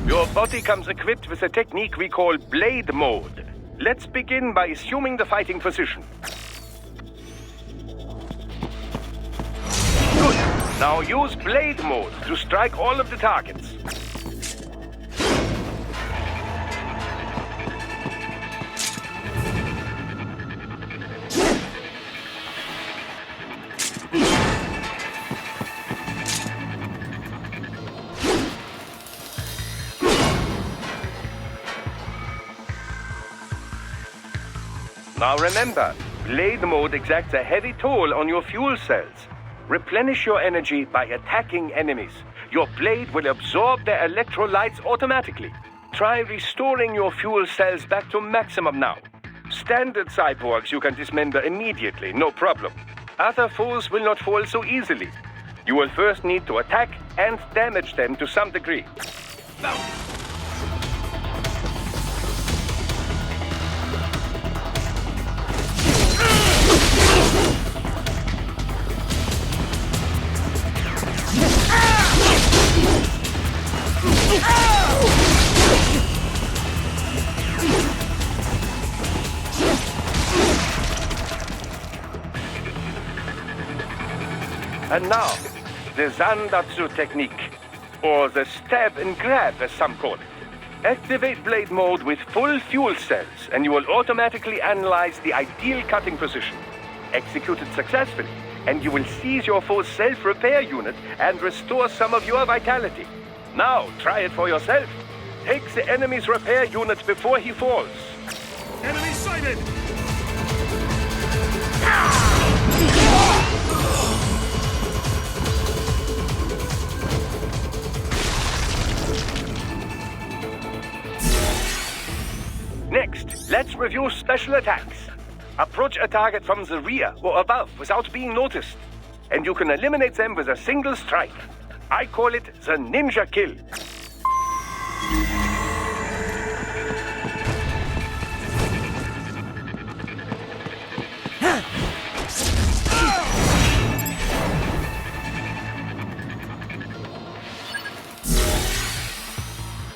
Your body comes equipped with a technique we call blade mode. Let's begin by assuming the fighting position. Good. Now use blade mode to strike all of the targets. Now remember, blade mode exacts a heavy toll on your fuel cells. Replenish your energy by attacking enemies. Your blade will absorb their electrolytes automatically. Try restoring your fuel cells back to maximum now. Standard cyborgs you can dismember immediately, no problem. Other foes will not fall so easily. You will first need to attack and damage them to some degree. And now, the Zandatsu technique, or the stab and grab as some call it. Activate blade mode with full fuel cells and you will automatically analyze the ideal cutting position. Execute it successfully and you will seize your foe's self-repair unit and restore some of your vitality. Now, try it for yourself. Take the enemy's repair unit before he falls. Enemy sighted! Next, let's review special attacks. Approach a target from the rear or above without being noticed, and you can eliminate them with a single strike. I call it the ninja kill.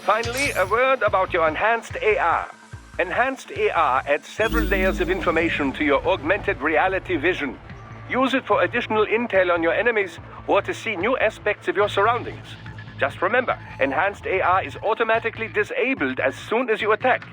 Finally, a word about your enhanced AR. Enhanced AR adds several layers of information to your augmented reality vision. Use it for additional intel on your enemies or to see new aspects of your surroundings. Just remember, enhanced AR is automatically disabled as soon as you attack.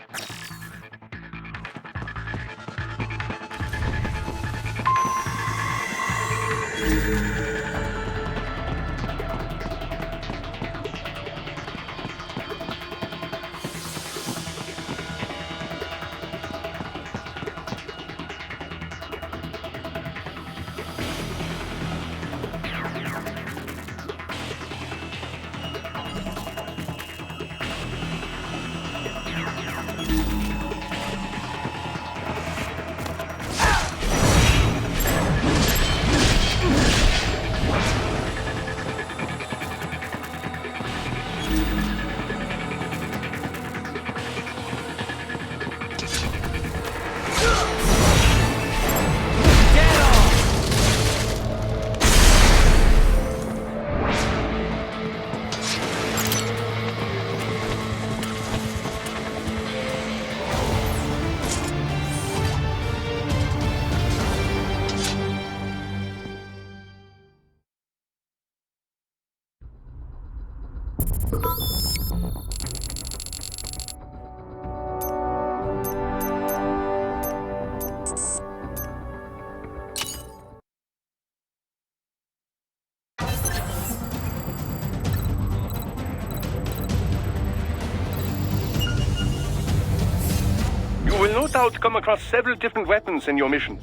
You will no doubt come across several different weapons in your missions.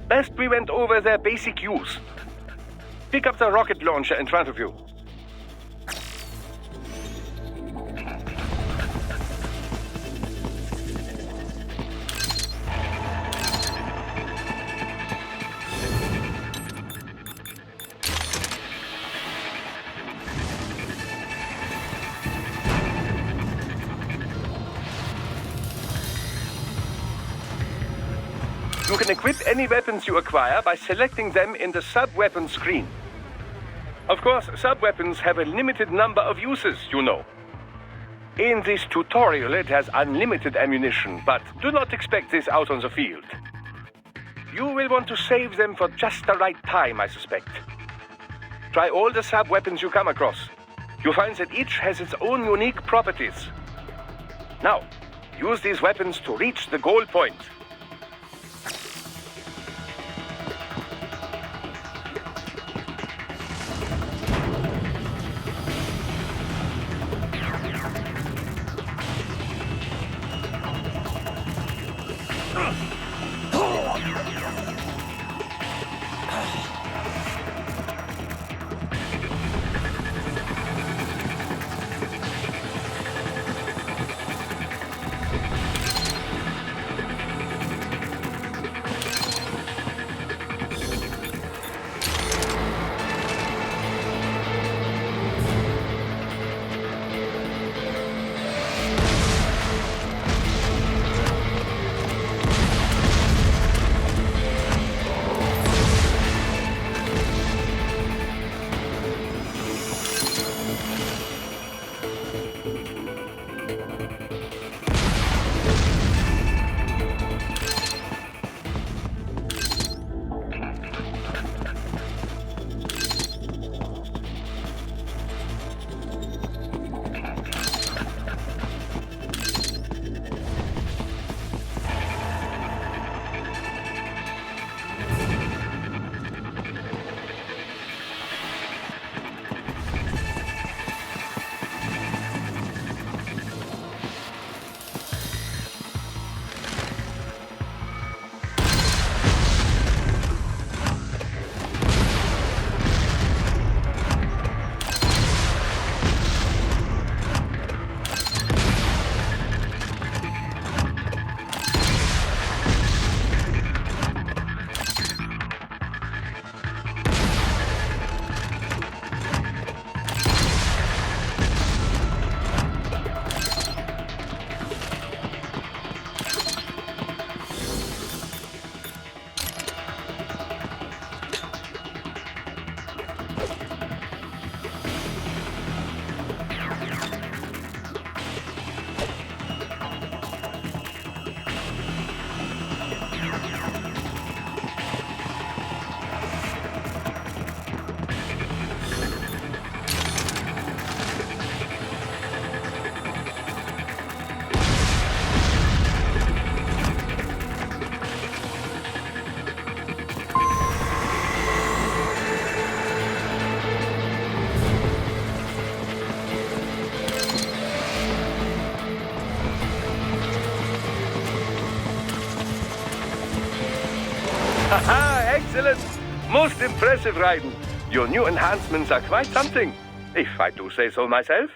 Best we went over their basic use. Pick up the rocket launcher in front of you. You can equip any weapons you acquire by selecting them in the sub-weapon screen. Of course, sub-weapons have a limited number of uses, you know. In this tutorial, it has unlimited ammunition, but do not expect this out on the field. You will want to save them for just the right time, I suspect. Try all the sub-weapons you come across. You'll find that each has its own unique properties. Now, use these weapons to reach the goal point. Haha, excellent! Most impressive, Raiden. Your new enhancements are quite something, if I do say so myself.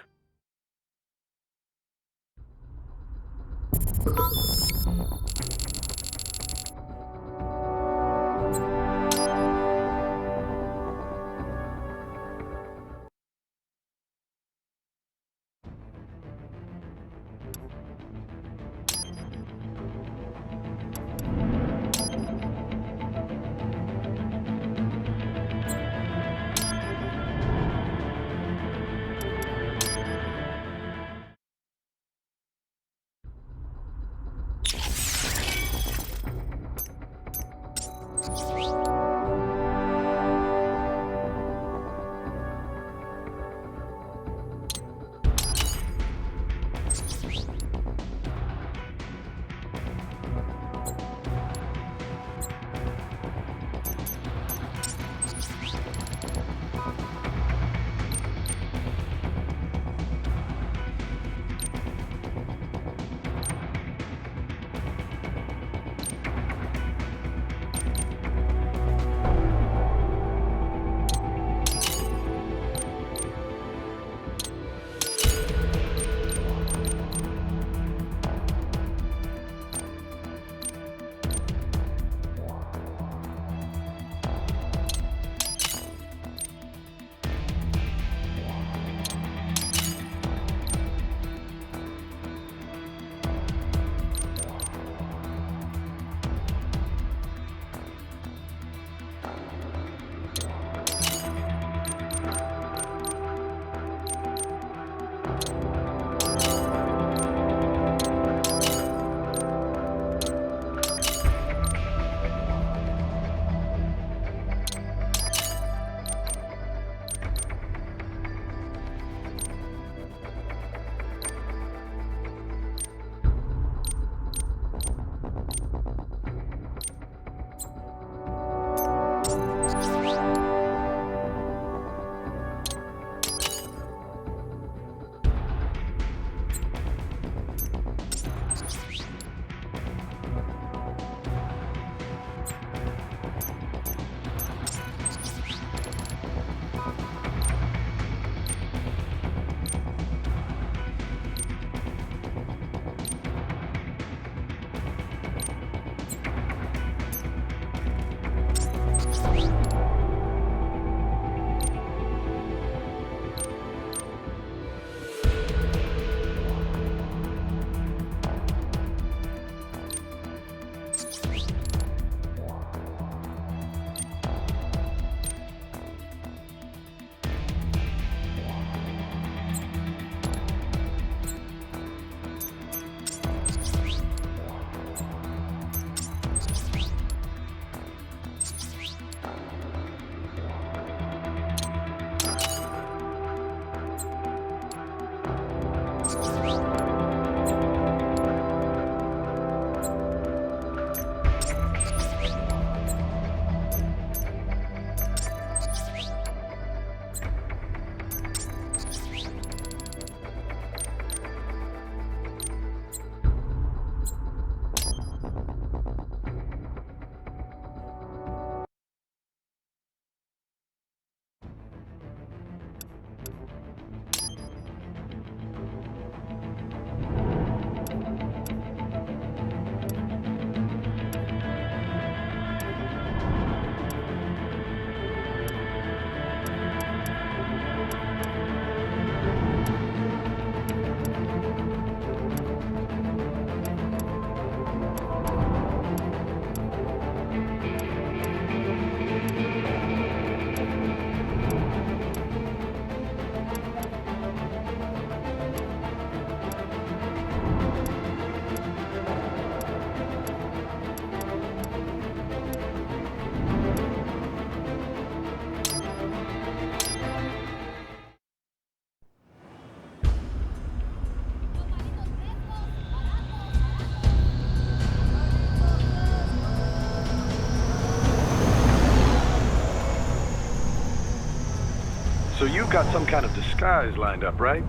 So you've got some kind of disguise lined up, right?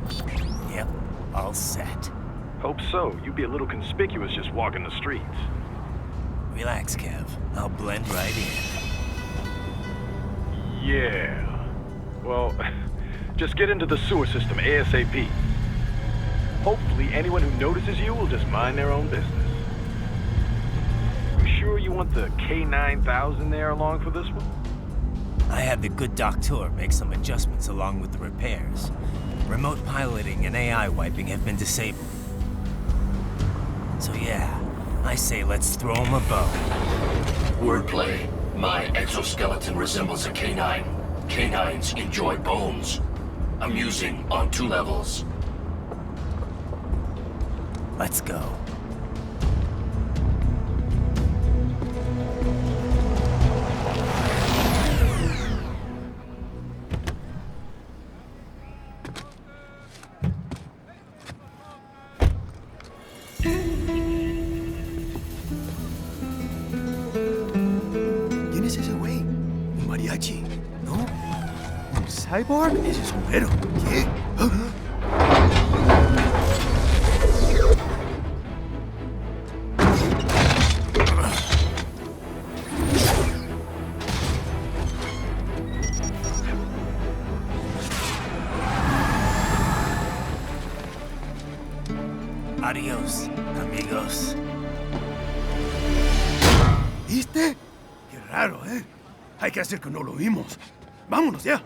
Yep, all set. Hope so. You'd be a little conspicuous just walking the streets. Relax, Kev. I'll blend right in. Yeah. Well, just get into the sewer system ASAP. Hopefully anyone who notices you will just mind their own business. You sure you want the K9000 there along for this one? I had the good doctor make some adjustments along with the repairs. Remote piloting and AI wiping have been disabled. So yeah, I say let's throw him a bone. Wordplay. My exoskeleton resembles a canine. Canines enjoy bones. Amusing on 2 levels. Let's go. ¿Quién es ese güey? ¿Un mariachi? ¿No? ¿Un cyborg? Ese es sombrero. ¿Qué? Adiós, amigos. ¿Viste? Qué raro, ¿eh? Hay que hacer que no lo vimos. Vámonos ya.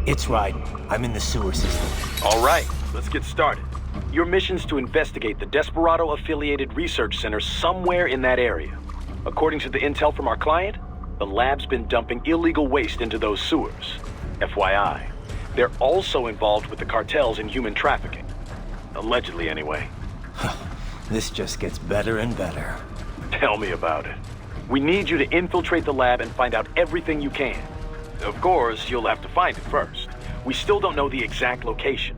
It's right. I'm in the sewer system. All right, let's get started. Your mission's to investigate the Desperado-affiliated research center somewhere in that area. According to the intel from our client, the lab's been dumping illegal waste into those sewers. FYI, they're also involved with the cartels in human trafficking. Allegedly, anyway. This just gets better and better. Tell me about it. We need you to infiltrate the lab and find out everything you can. Of course, you'll have to find it first. We still don't know the exact location.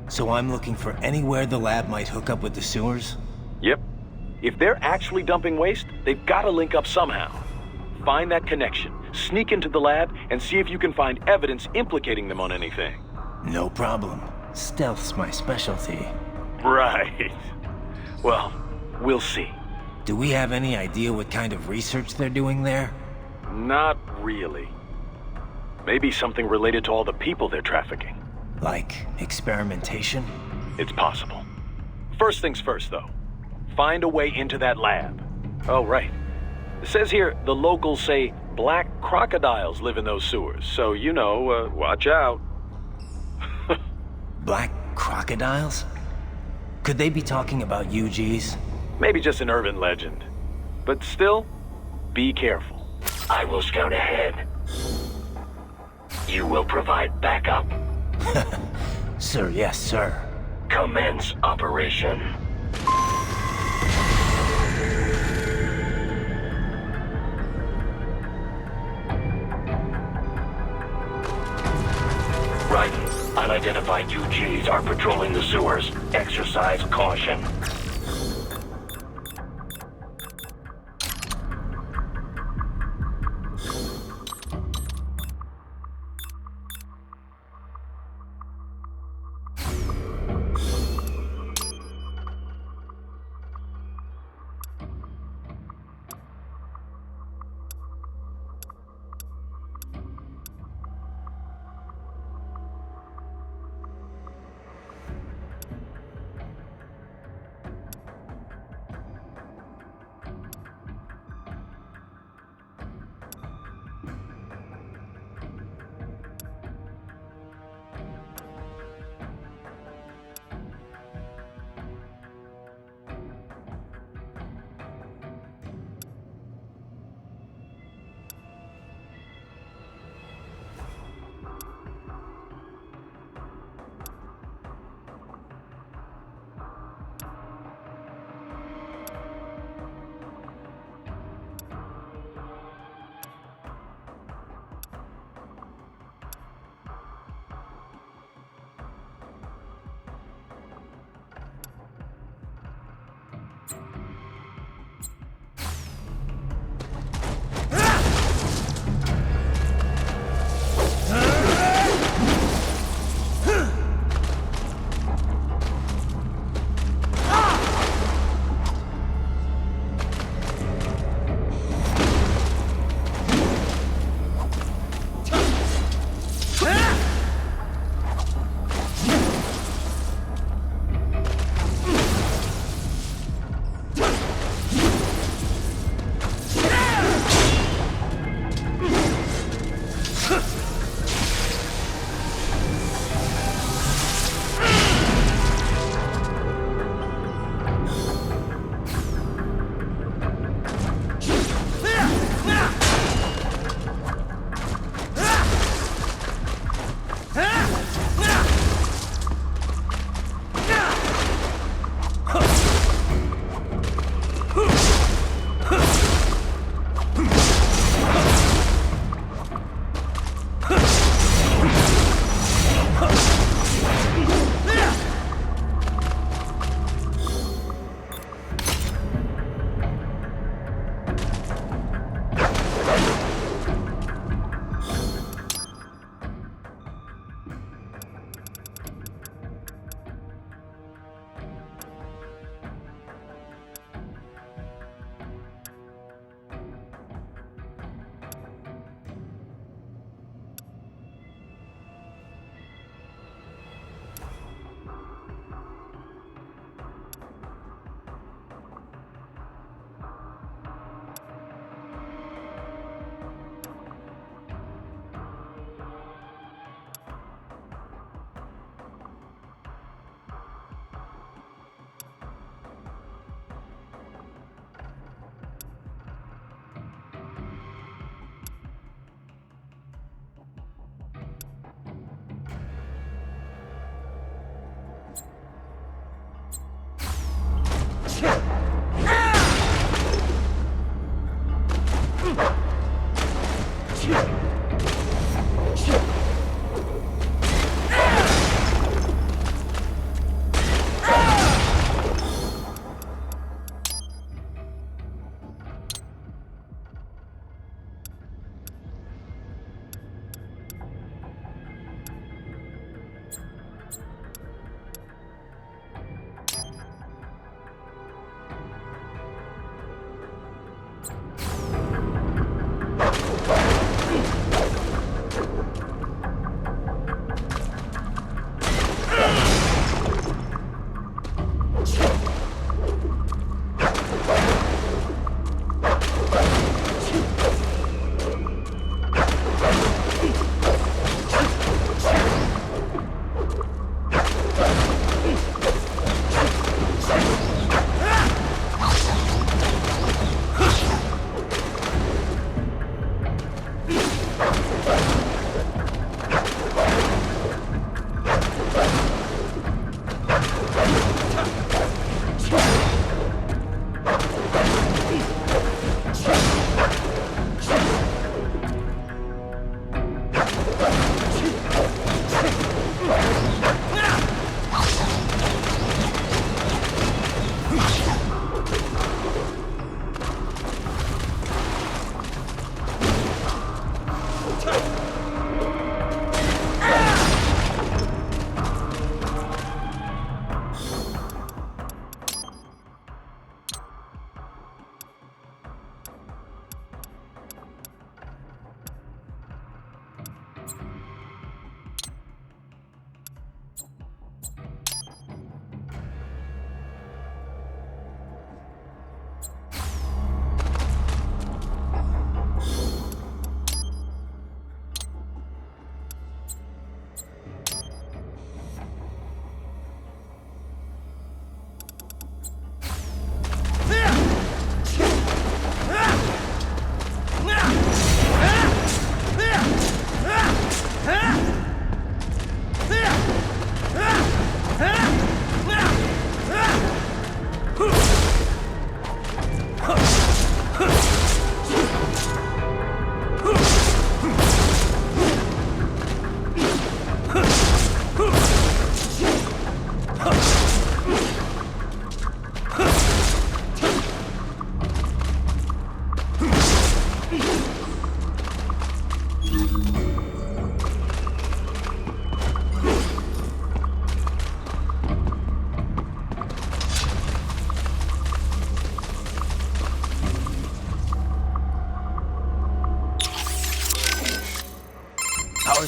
So I'm looking for anywhere the lab might hook up with the sewers? Yep. If they're actually dumping waste, they've got to link up somehow. Find that connection, sneak into the lab, and see if you can find evidence implicating them on anything. No problem. Stealth's my specialty. Right. Well, we'll see. Do we have any idea what kind of research they're doing there? Not really. Maybe something related to all the people they're trafficking. Like experimentation? It's possible. First things first, though. Find a way into that lab. Oh, right. It says here the locals say black crocodiles live in those sewers, so you know, watch out. Black crocodiles? Could they be talking about UGs? Maybe just an urban legend. But still, be careful. I will scout ahead. You will provide backup. Sir, yes, sir. Commence operation. Right. Unidentified UGs are patrolling the sewers. Exercise caution.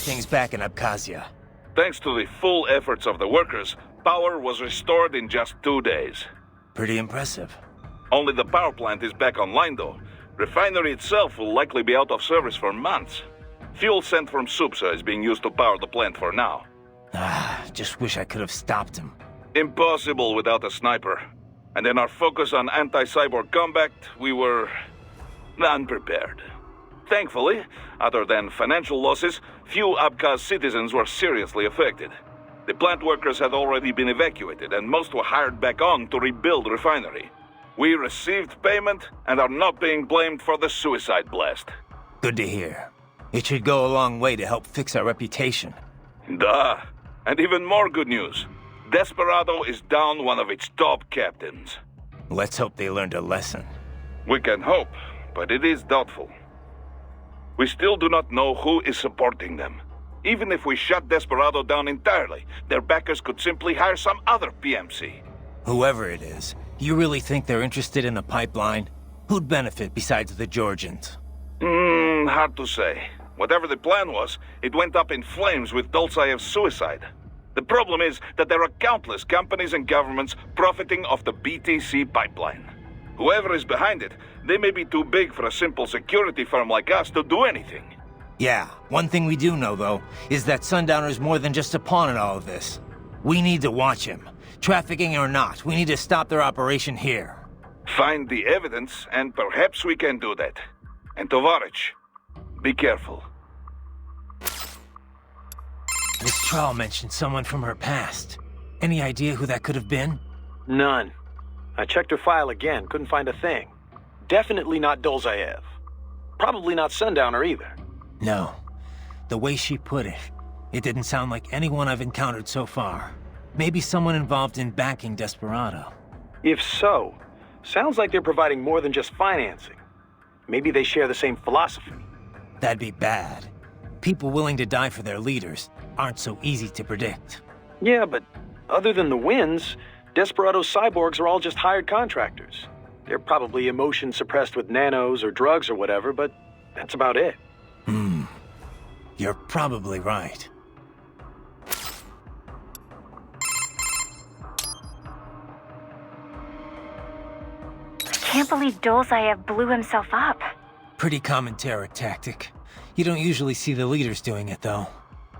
things back in Abkhazia? Thanks to the full efforts of the workers, power was restored in just 2 days. Pretty impressive. Only the power plant is back online, though. Refinery itself will likely be out of service for months. Fuel sent from Supsa is being used to power the plant for now. Just wish I could have stopped him. Impossible without a sniper. And in our focus on anti-cyborg combat, we were unprepared. Thankfully, other than financial losses, few Abkhaz citizens were seriously affected. The plant workers had already been evacuated, and most were hired back on to rebuild refinery. We received payment and are not being blamed for the suicide blast. Good to hear. It should go a long way to help fix our reputation. Duh. And even more good news. Desperado is down one of its top captains. Let's hope they learned a lesson. We can hope, but it is doubtful. We still do not know who is supporting them. Even if we shut Desperado down entirely, their backers could simply hire some other PMC. Whoever it is, do you really think they're interested in the pipeline? Who'd benefit besides the Georgians? Hard to say. Whatever the plan was, it went up in flames with Dolzaev's suicide. The problem is that there are countless companies and governments profiting off the BTC pipeline. Whoever is behind it, they may be too big for a simple security firm like us to do anything. Yeah, one thing we do know, though, is that Sundowner's more than just a pawn in all of this. We need to watch him. Trafficking or not, we need to stop their operation here. Find the evidence, and perhaps we can do that. And Tovarich, be careful. This trial mentioned someone from her past. Any idea who that could have been? None. I checked her file again, couldn't find a thing. Definitely not Dolzaev. Probably not Sundowner either. No. The way she put it, it didn't sound like anyone I've encountered so far. Maybe someone involved in backing Desperado. If so, sounds like they're providing more than just financing. Maybe they share the same philosophy. That'd be bad. People willing to die for their leaders aren't so easy to predict. Yeah, but other than the wins, Desperado's cyborgs are all just hired contractors. They're probably emotion suppressed with nanos or drugs or whatever, but that's about it. You're probably right. Can't believe Dolzaev blew himself up. Pretty common terror tactic. You don't usually see the leaders doing it, though.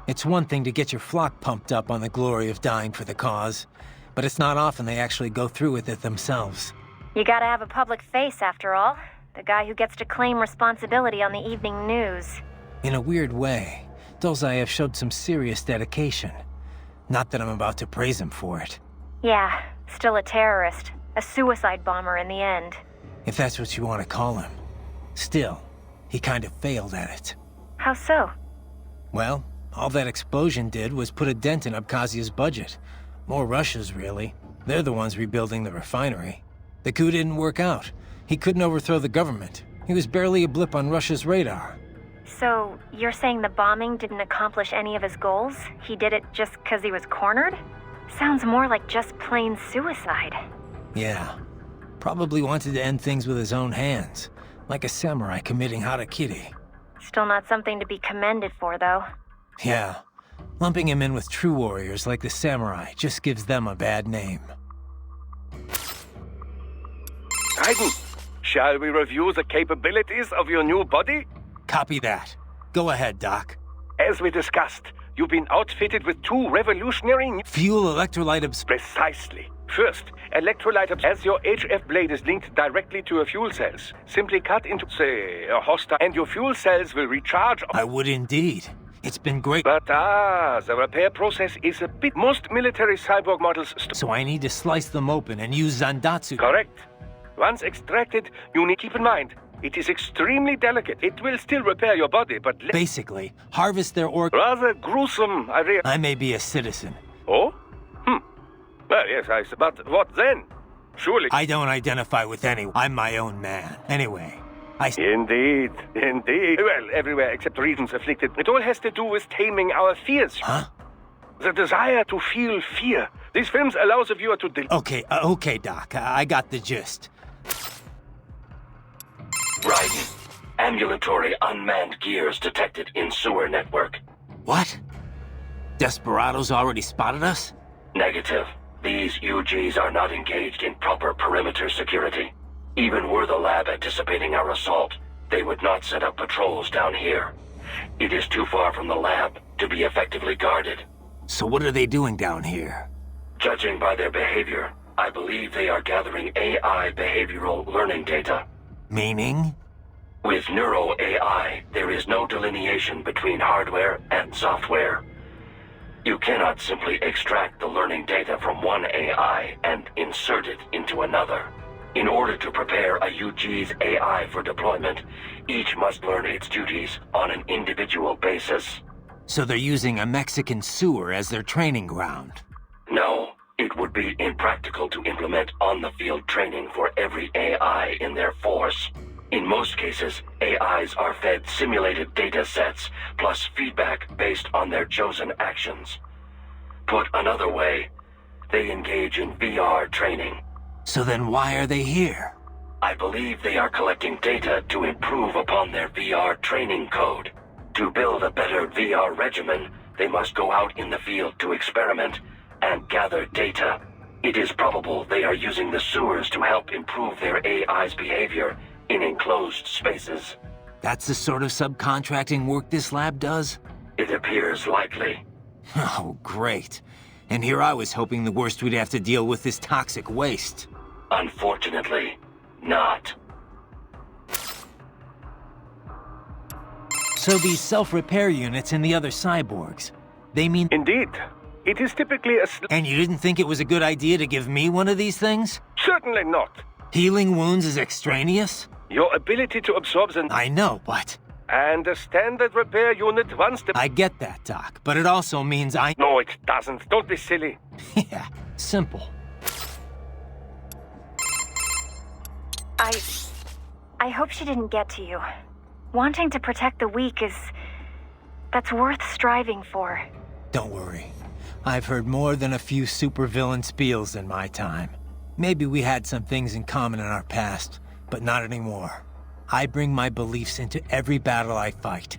It's one thing to get your flock pumped up on the glory of dying for the cause, but it's not often they actually go through with it themselves. You gotta have a public face, after all. The guy who gets to claim responsibility on the evening news. In a weird way, Dolzaev showed some serious dedication. Not that I'm about to praise him for it. Yeah, still a terrorist. A suicide bomber in the end. If that's what you want to call him. Still, he kind of failed at it. How so? Well, all that explosion did was put a dent in Abkhazia's budget. More Russia's, really. They're the ones rebuilding the refinery. The coup didn't work out. He couldn't overthrow the government. He was barely a blip on Russia's radar. So, you're saying the bombing didn't accomplish any of his goals? He did it just because he was cornered? Sounds more like just plain suicide. Yeah. Probably wanted to end things with his own hands. Like a samurai committing harakiri. Still not something to be commended for, though. Yeah. Lumping him in with true warriors like the samurai just gives them a bad name. Raiden, shall we review the capabilities of your new body? Copy that. Go ahead, Doc. As we discussed, you've been outfitted with two revolutionary new... Fuel electrolyte Precisely. First, electrolyte as your HF blade is linked directly to your fuel cells. Simply cut into, say, a hostile, and your fuel cells will recharge... I would indeed. It's been great. But the repair process is a bit... Most military cyborg models... So I need to slice them open and use Zandatsu. Correct. Once extracted, you need to keep in mind, it is extremely delicate. It will still repair your body, but... Basically, harvest their organs. Rather gruesome, I may be a citizen. Oh? Well, yes, but what then? Surely... I don't identify with anyone. I'm my own man. Anyway, Indeed. Well, everywhere except regions afflicted. It all has to do with taming our fears. Huh? The desire to feel fear. These films allow the viewer to... Okay, Doc. I got the gist. Raiden. Ambulatory unmanned gears detected in sewer network. What? Desperados already spotted us? Negative. These UGs are not engaged in proper perimeter security. Even were the lab anticipating our assault, they would not set up patrols down here. It is too far from the lab to be effectively guarded. So what are they doing down here? Judging by their behavior, I believe they are gathering AI behavioral learning data. Meaning? With Neuro AI, there is no delineation between hardware and software. You cannot simply extract the learning data from one AI and insert it into another. In order to prepare a UG's AI for deployment, each must learn its duties on an individual basis. So they're using a Mexican sewer as their training ground? No, it would be impractical to implement on-the-field training for every AI in their force. In most cases, AIs are fed simulated data sets, plus feedback based on their chosen actions. Put another way, they engage in VR training. So then why are they here? I believe they are collecting data to improve upon their VR training code. To build a better VR regimen, they must go out in the field to experiment and gather data. It is probable they are using the sewers to help improve their AI's behavior in enclosed spaces. That's the sort of subcontracting work this lab does? It appears likely. Oh, great. And here I was hoping the worst we'd have to deal with is toxic waste. Unfortunately, not. So these self-repair units and the other cyborgs, they mean... Indeed. It is typically a And you didn't think it was a good idea to give me one of these things? Certainly not. Healing wounds is extraneous? Your ability to absorb the... I know, but... And a standard repair unit once the... I get that, Doc, but it also means I... No, it doesn't. Don't be silly. Yeah, simple. I hope she didn't get to you. Wanting to protect the weak that's worth striving for. Don't worry. I've heard more than a few supervillain spiels in my time. Maybe we had some things in common in our past, but not anymore. I bring my beliefs into every battle I fight.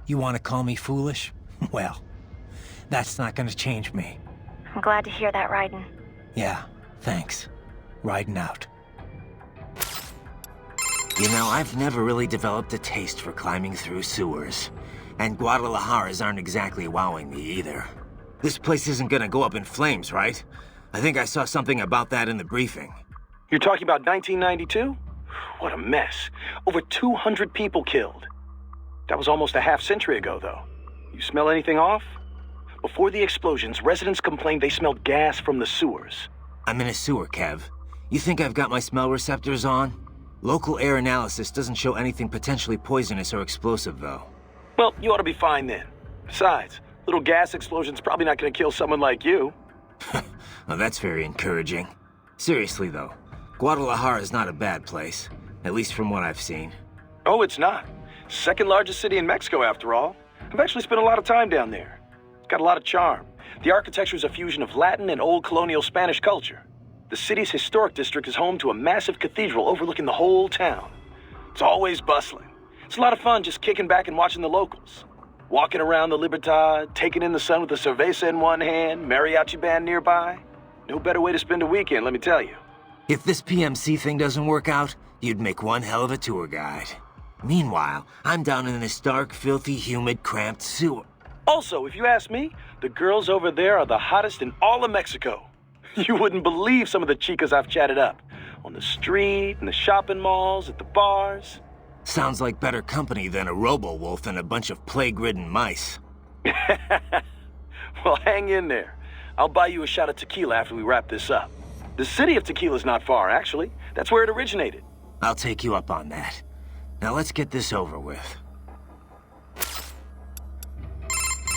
You want to call me foolish? Well, that's not going to change me. I'm glad to hear that, Raiden. Yeah, thanks. Riding out. You know, I've never really developed a taste for climbing through sewers. And Guadalajaras aren't exactly wowing me either. This place isn't gonna go up in flames, right? I think I saw something about that in the briefing. You're talking about 1992? What a mess. Over 200 people killed. That was almost a half-century ago, though. You smell anything off? Before the explosions, residents complained they smelled gas from the sewers. I'm in a sewer, Kev. You think I've got my smell receptors on? Local air analysis doesn't show anything potentially poisonous or explosive, though. Well, you ought to be fine then. Besides, little gas explosion's probably not gonna kill someone like you. Well, that's very encouraging. Seriously, though, Guadalajara is not a bad place, at least from what I've seen. Oh, it's not. Second largest city in Mexico, after all. I've actually spent a lot of time down there. It's got a lot of charm. The architecture is a fusion of Latin and old colonial Spanish culture. The city's historic district is home to a massive cathedral overlooking the whole town. It's always bustling. It's a lot of fun just kicking back and watching the locals. Walking around the Libertad, taking in the sun with a cerveza in one hand, mariachi band nearby. No better way to spend a weekend, let me tell you. If this PMC thing doesn't work out, you'd make one hell of a tour guide. Meanwhile, I'm down in this dark, filthy, humid, cramped sewer. Also, if you ask me, the girls over there are the hottest in all of Mexico. You wouldn't believe some of the chicas I've chatted up. On the street, in the shopping malls, at the bars. Sounds like better company than a robo-wolf and a bunch of plague-ridden mice. Well, hang in there. I'll buy you a shot of tequila after we wrap this up. The city of Tequila's not far, actually. That's where it originated. I'll take you up on that. Now let's get this over with.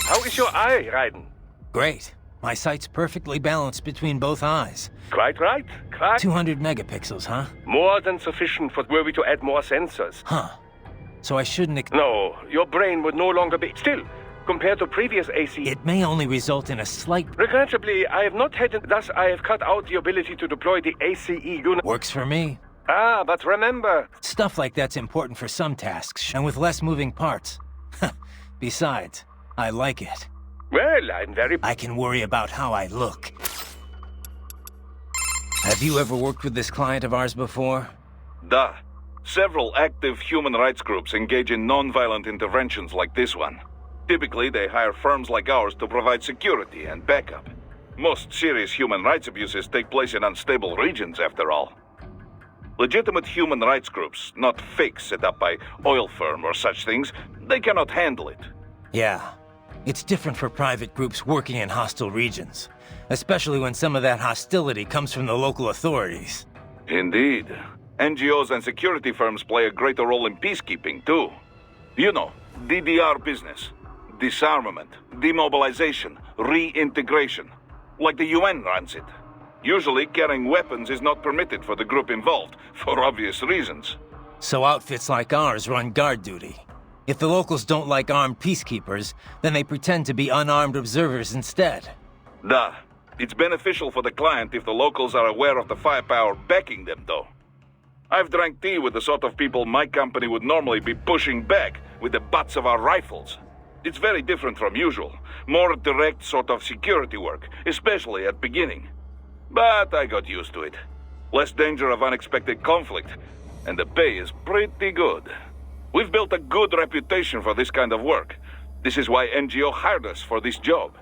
How is your eye, Raiden? Great. My sight's perfectly balanced between both eyes. Quite right. Quite. 200 megapixels, huh? More than sufficient for were we to add more sensors. Huh. So I shouldn't No, your brain would no longer be... Still, compared to previous AC... It may only result in a slight... Regrettably, I have not had it. Thus, I have cut out the ability to deploy the ACE unit. Works for me. Ah, but remember... Stuff like that's important for some tasks, and with less moving parts. Besides, I like it. Well, I'm very... I can worry about how I look. Have you ever worked with this client of ours before? Duh. Several active human rights groups engage in non-violent interventions like this one. Typically, they hire firms like ours to provide security and backup. Most serious human rights abuses take place in unstable regions, after all. Legitimate human rights groups, not fakes set up by oil firm or such things, they cannot handle it. Yeah. It's different for private groups working in hostile regions, especially when some of that hostility comes from the local authorities. Indeed. NGOs and security firms play a greater role in peacekeeping, too. You know, DDR business. Disarmament, demobilization, reintegration. Like the UN runs it. Usually, carrying weapons is not permitted for the group involved, for obvious reasons. So outfits like ours run guard duty. If the locals don't like armed peacekeepers, then they pretend to be unarmed observers instead. Duh. It's beneficial for the client if the locals are aware of the firepower backing them, though. I've drank tea with the sort of people my company would normally be pushing back with the butts of our rifles. It's very different from usual. More direct sort of security work, especially at beginning. But I got used to it. Less danger of unexpected conflict, and the pay is pretty good. We've built a good reputation for this kind of work. This is why NGO hired us for this job.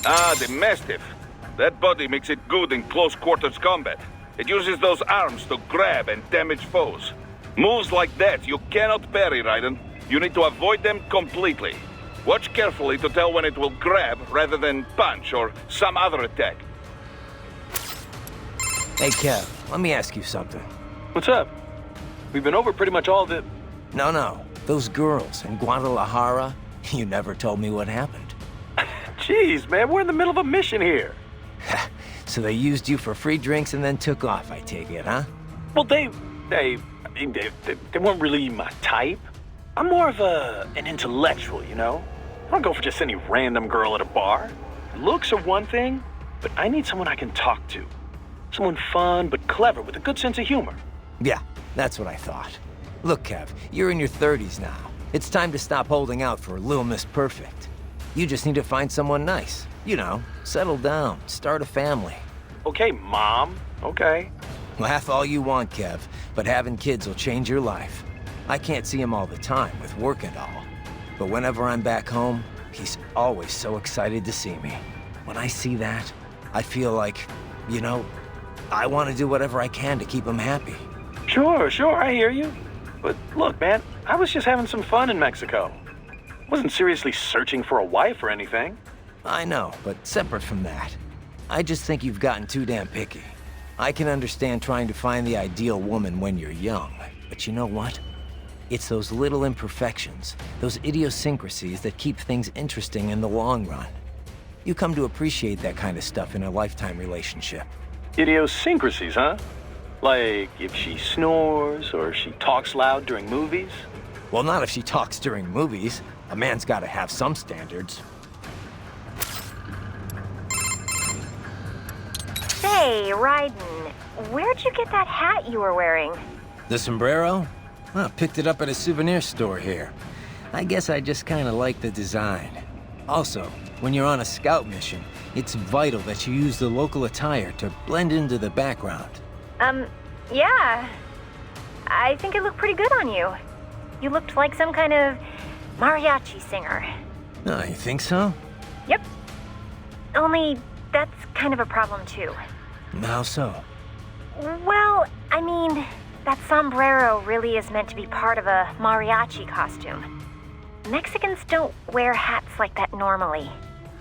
Ah, the Mastiff. That body makes it good in close quarters combat. It uses those arms to grab and damage foes. Moves like that you cannot parry, Raiden. You need to avoid them completely. Watch carefully to tell when it will grab rather than punch or some other attack. Hey, Kev, let me ask you something. What's up? We've been over pretty much all the... No. Those girls in Guadalajara, you never told me what happened. Jeez, man, we're in the middle of a mission here. So they used you for free drinks and then took off, I take it, huh? Well, they weren't really my type. I'm more of an intellectual, you know? I don't go for just any random girl at a bar. Looks are one thing, but I need someone I can talk to. Someone fun but clever with a good sense of humor. Yeah, that's what I thought. Look, Kev, you're in your 30s now. It's time to stop holding out for Little Miss Perfect. You just need to find someone nice. You know, settle down, start a family. Okay, Mom. Okay. Laugh all you want, Kev, but having kids will change your life. I can't see him all the time with work and all. But whenever I'm back home, he's always so excited to see me. When I see that, I feel like, you know, I want to do whatever I can to keep him happy. Sure, I hear you. But look, man, I was just having some fun in Mexico. Wasn't seriously searching for a wife or anything. I know, but separate from that, I just think you've gotten too damn picky. I can understand trying to find the ideal woman when you're young, but you know what? It's those little imperfections, those idiosyncrasies that keep things interesting in the long run. You come to appreciate that kind of stuff in a lifetime relationship. Idiosyncrasies, huh? Like if she snores or she talks loud during movies? Well, not if she talks during movies. A man's gotta have some standards. Hey, Raiden, where'd you get that hat you were wearing? The sombrero? Well, picked it up at a souvenir store here. I guess I just kinda like the design. Also, when you're on a scout mission, it's vital that you use the local attire to blend into the background. Yeah. I think it looked pretty good on you. You looked like some kind of mariachi singer. Oh, you think so? Yep. Only that's kind of a problem too. How so? Well, I mean, that sombrero really is meant to be part of a mariachi costume. Mexicans don't wear hats like that normally.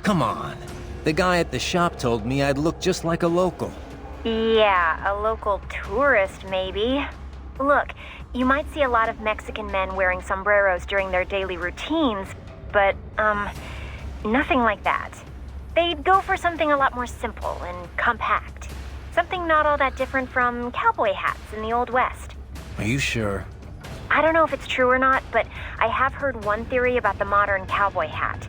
Come on. The guy at the shop told me I'd look just like a local. Yeah, a local tourist maybe. Look, you might see a lot of Mexican men wearing sombreros during their daily routines, but, nothing like that. They'd go for something a lot more simple and compact. Something not all that different from cowboy hats in the Old West. Are you sure? I don't know if it's true or not, but I have heard one theory about the modern cowboy hat.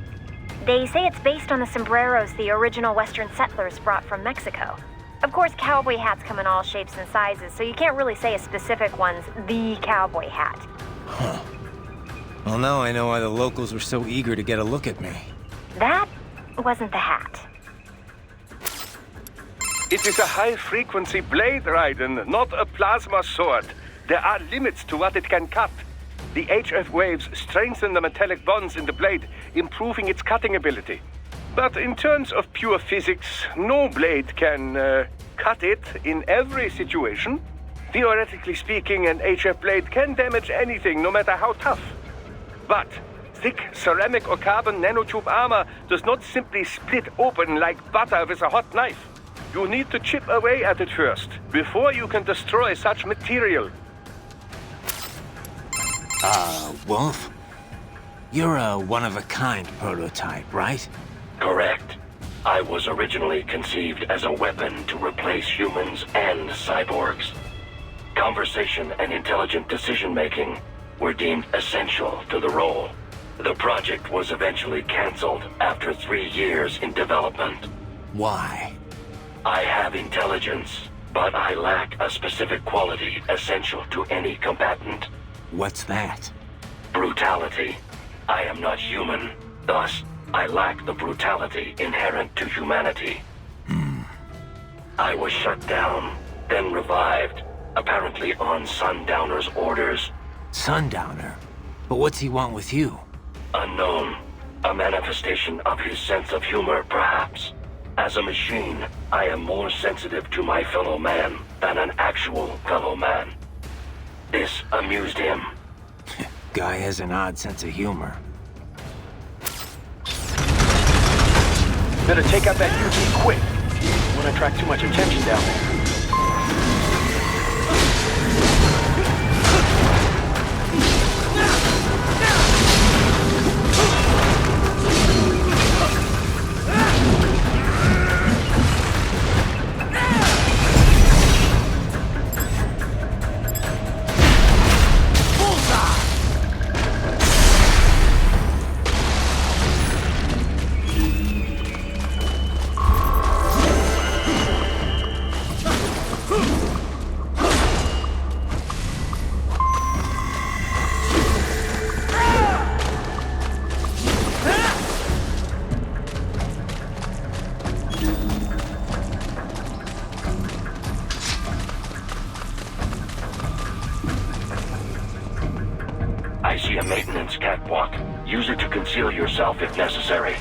They say it's based on the sombreros the original Western settlers brought from Mexico. Of course, cowboy hats come in all shapes and sizes, so you can't really say a specific one's the cowboy hat. Huh. Well, now I know why the locals were so eager to get a look at me. That wasn't the hat. It is a high-frequency blade, Raiden, not a plasma sword. There are limits to what it can cut. The HF waves strengthen the metallic bonds in the blade, improving its cutting ability. But in terms of pure physics, no blade can cut it in every situation. Theoretically speaking, an HF blade can damage anything, no matter how tough. But thick ceramic or carbon nanotube armor does not simply split open like butter with a hot knife. You need to chip away at it first, before you can destroy such material. Wolf? You're a one-of-a-kind prototype, right? Correct. I was originally conceived as a weapon to replace humans and cyborgs. Conversation and intelligent decision-making were deemed essential to the role. The project was eventually canceled after 3 years in development. Why? I have intelligence, but I lack a specific quality essential to any combatant. What's that? Brutality. I am not human, thus I lack the brutality inherent to humanity. I was shut down, then revived, apparently on Sundowner's orders. Sundowner? But what's he want with you? Unknown. A manifestation of his sense of humor, perhaps. As a machine, I am more sensitive to my fellow man than an actual fellow man. This amused him. Guy has an odd sense of humor. Better take out that UG quick. Don't want to attract too much attention down there. I see a maintenance catwalk. Use it to conceal yourself if necessary.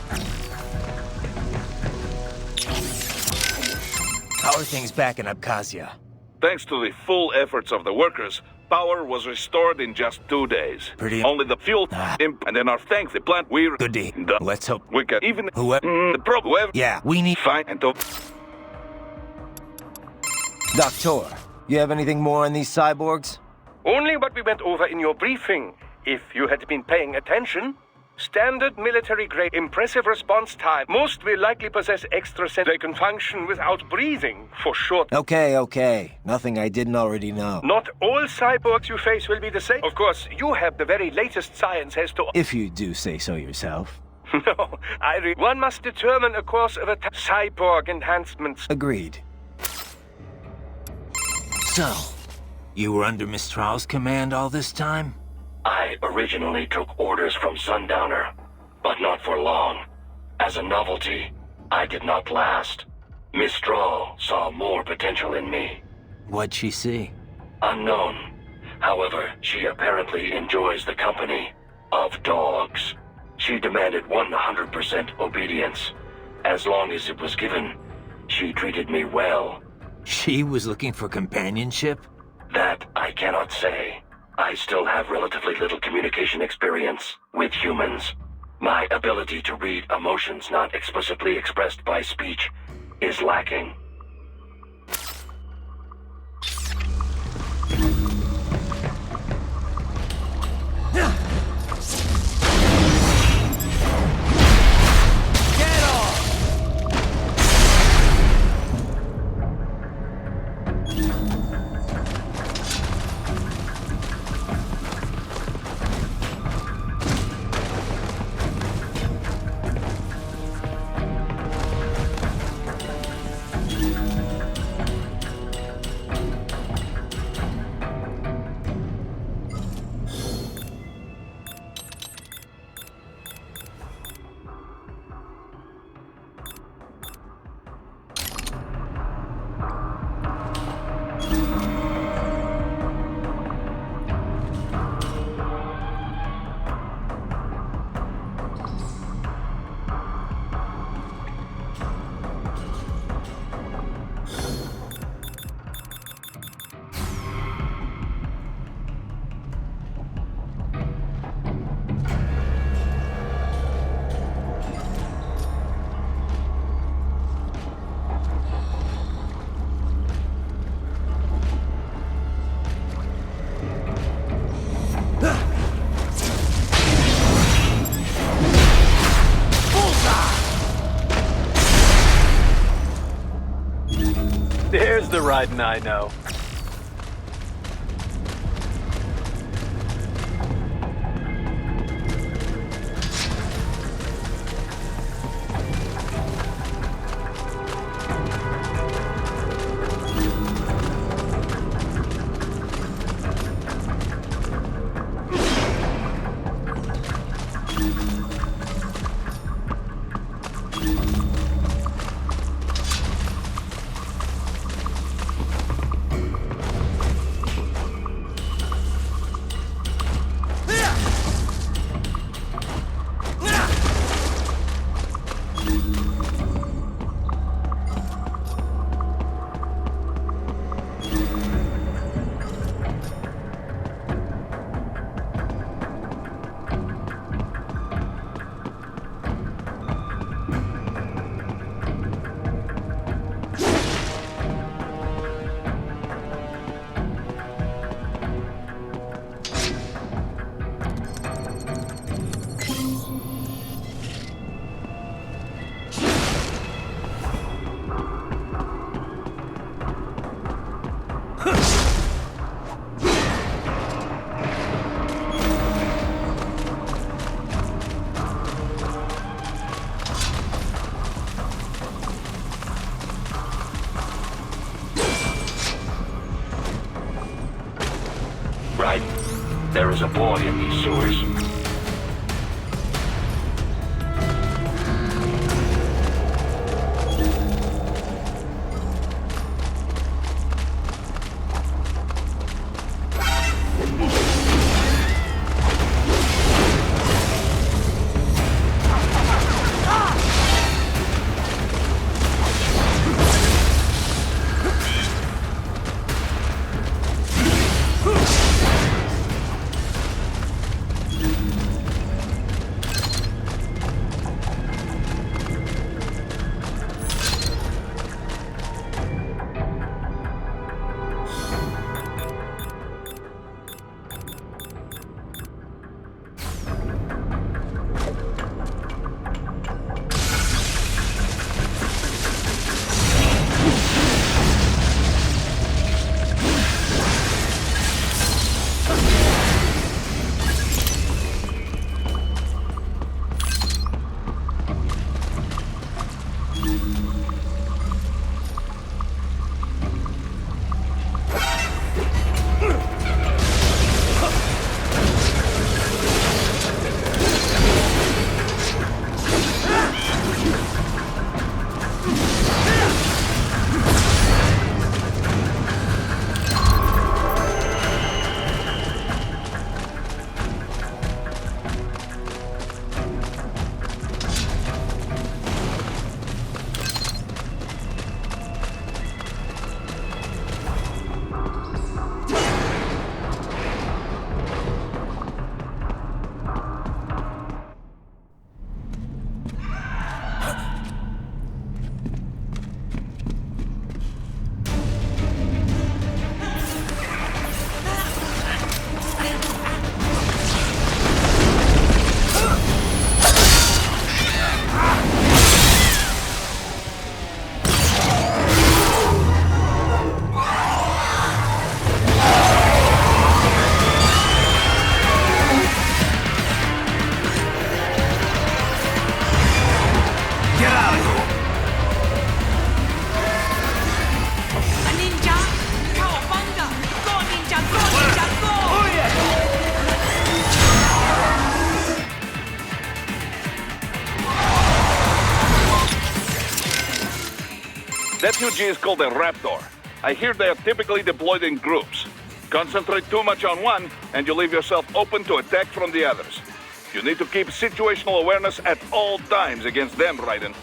How are things back in Abkhazia? Thanks to the full efforts of the workers, power was restored in just 2 days. Pretty- Only the fuel and then our thanks the plant we're Good day. Let's hope. we can even Whoever- whoever Yeah, we need... find and to Doctor, you have anything more on these cyborgs? Only what we went over in your briefing, if you had been paying attention. Standard military-grade impressive response time. Most will likely possess extra set. They can function without breathing for short. Okay. Nothing I didn't already know. Not all cyborgs you face will be the same. Of course, you have the very latest science as to... If you do say so yourself. No, one must determine a course of attack. Cyborg enhancements. Agreed. So, you were under Mistral's command all this time? I originally took orders from Sundowner, but not for long. As a novelty, I did not last. Mistral saw more potential in me. What'd she see? Unknown. However, she apparently enjoys the company. of dogs. She demanded 100% obedience. As long as it was given, she treated me well. She was looking for companionship? That I cannot say. I still have relatively little communication experience with humans. My ability to read emotions not explicitly expressed by speech is lacking. There's the riding I know. Right. There is a boy in these sewers. That UG is called a Raptor. I hear they are typically deployed in groups. Concentrate too much on one, and you leave yourself open to attack from the others. You need to keep situational awareness at all times against them, Raiden.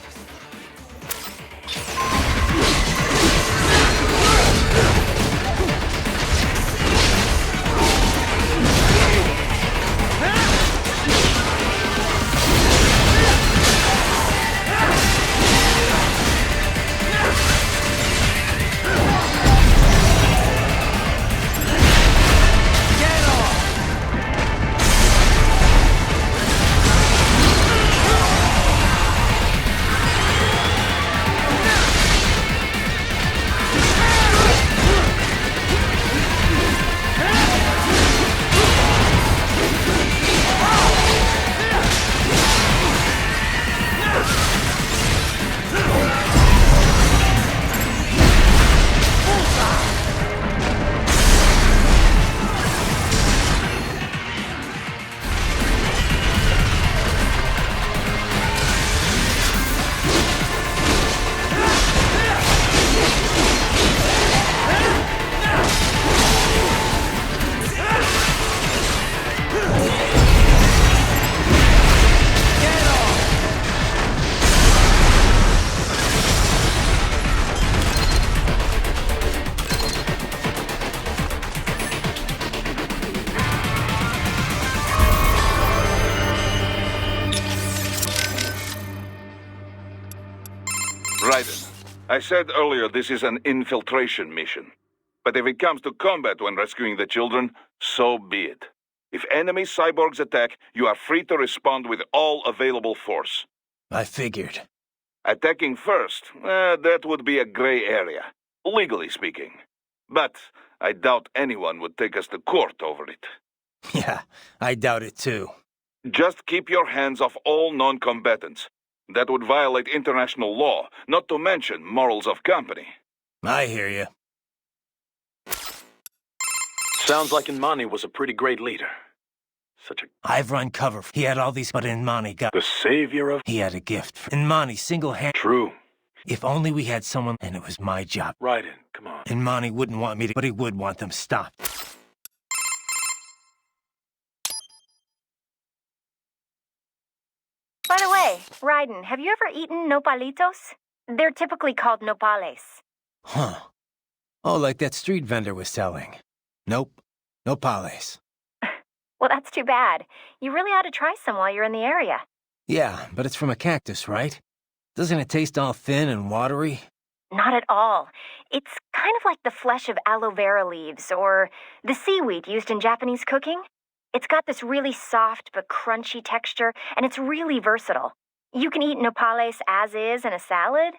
Raiden, I said earlier this is an infiltration mission. But if it comes to combat when rescuing the children, so be it. If enemy cyborgs attack, you are free to respond with all available force. I figured. Attacking first, that would be a gray area, legally speaking. But I doubt anyone would take us to court over it. Yeah, I doubt it too. Just keep your hands off all non-combatants. That would violate international law, not to mention morals of company. I hear you. Sounds like Inmani was a pretty great leader. Such a... I've run cover. He had all these, but Inmani got... The savior of... He had a gift. Inmani single-handed... True. If only we had someone, and it was my job. Raiden, come on. Inmani wouldn't want me to, but he would want them stopped. By the way, Raiden, have you ever eaten nopalitos? They're typically called nopales. Huh. Oh, like that street vendor was selling. Nope. No pales. Well, that's too bad. You really ought to try some while you're in the area. Yeah, but it's from a cactus, right? Doesn't it taste all thin and watery? Not at all. It's kind of like the flesh of aloe vera leaves, or the seaweed used in Japanese cooking. It's got this really soft but crunchy texture, and it's really versatile. You can eat nopales as is in a salad,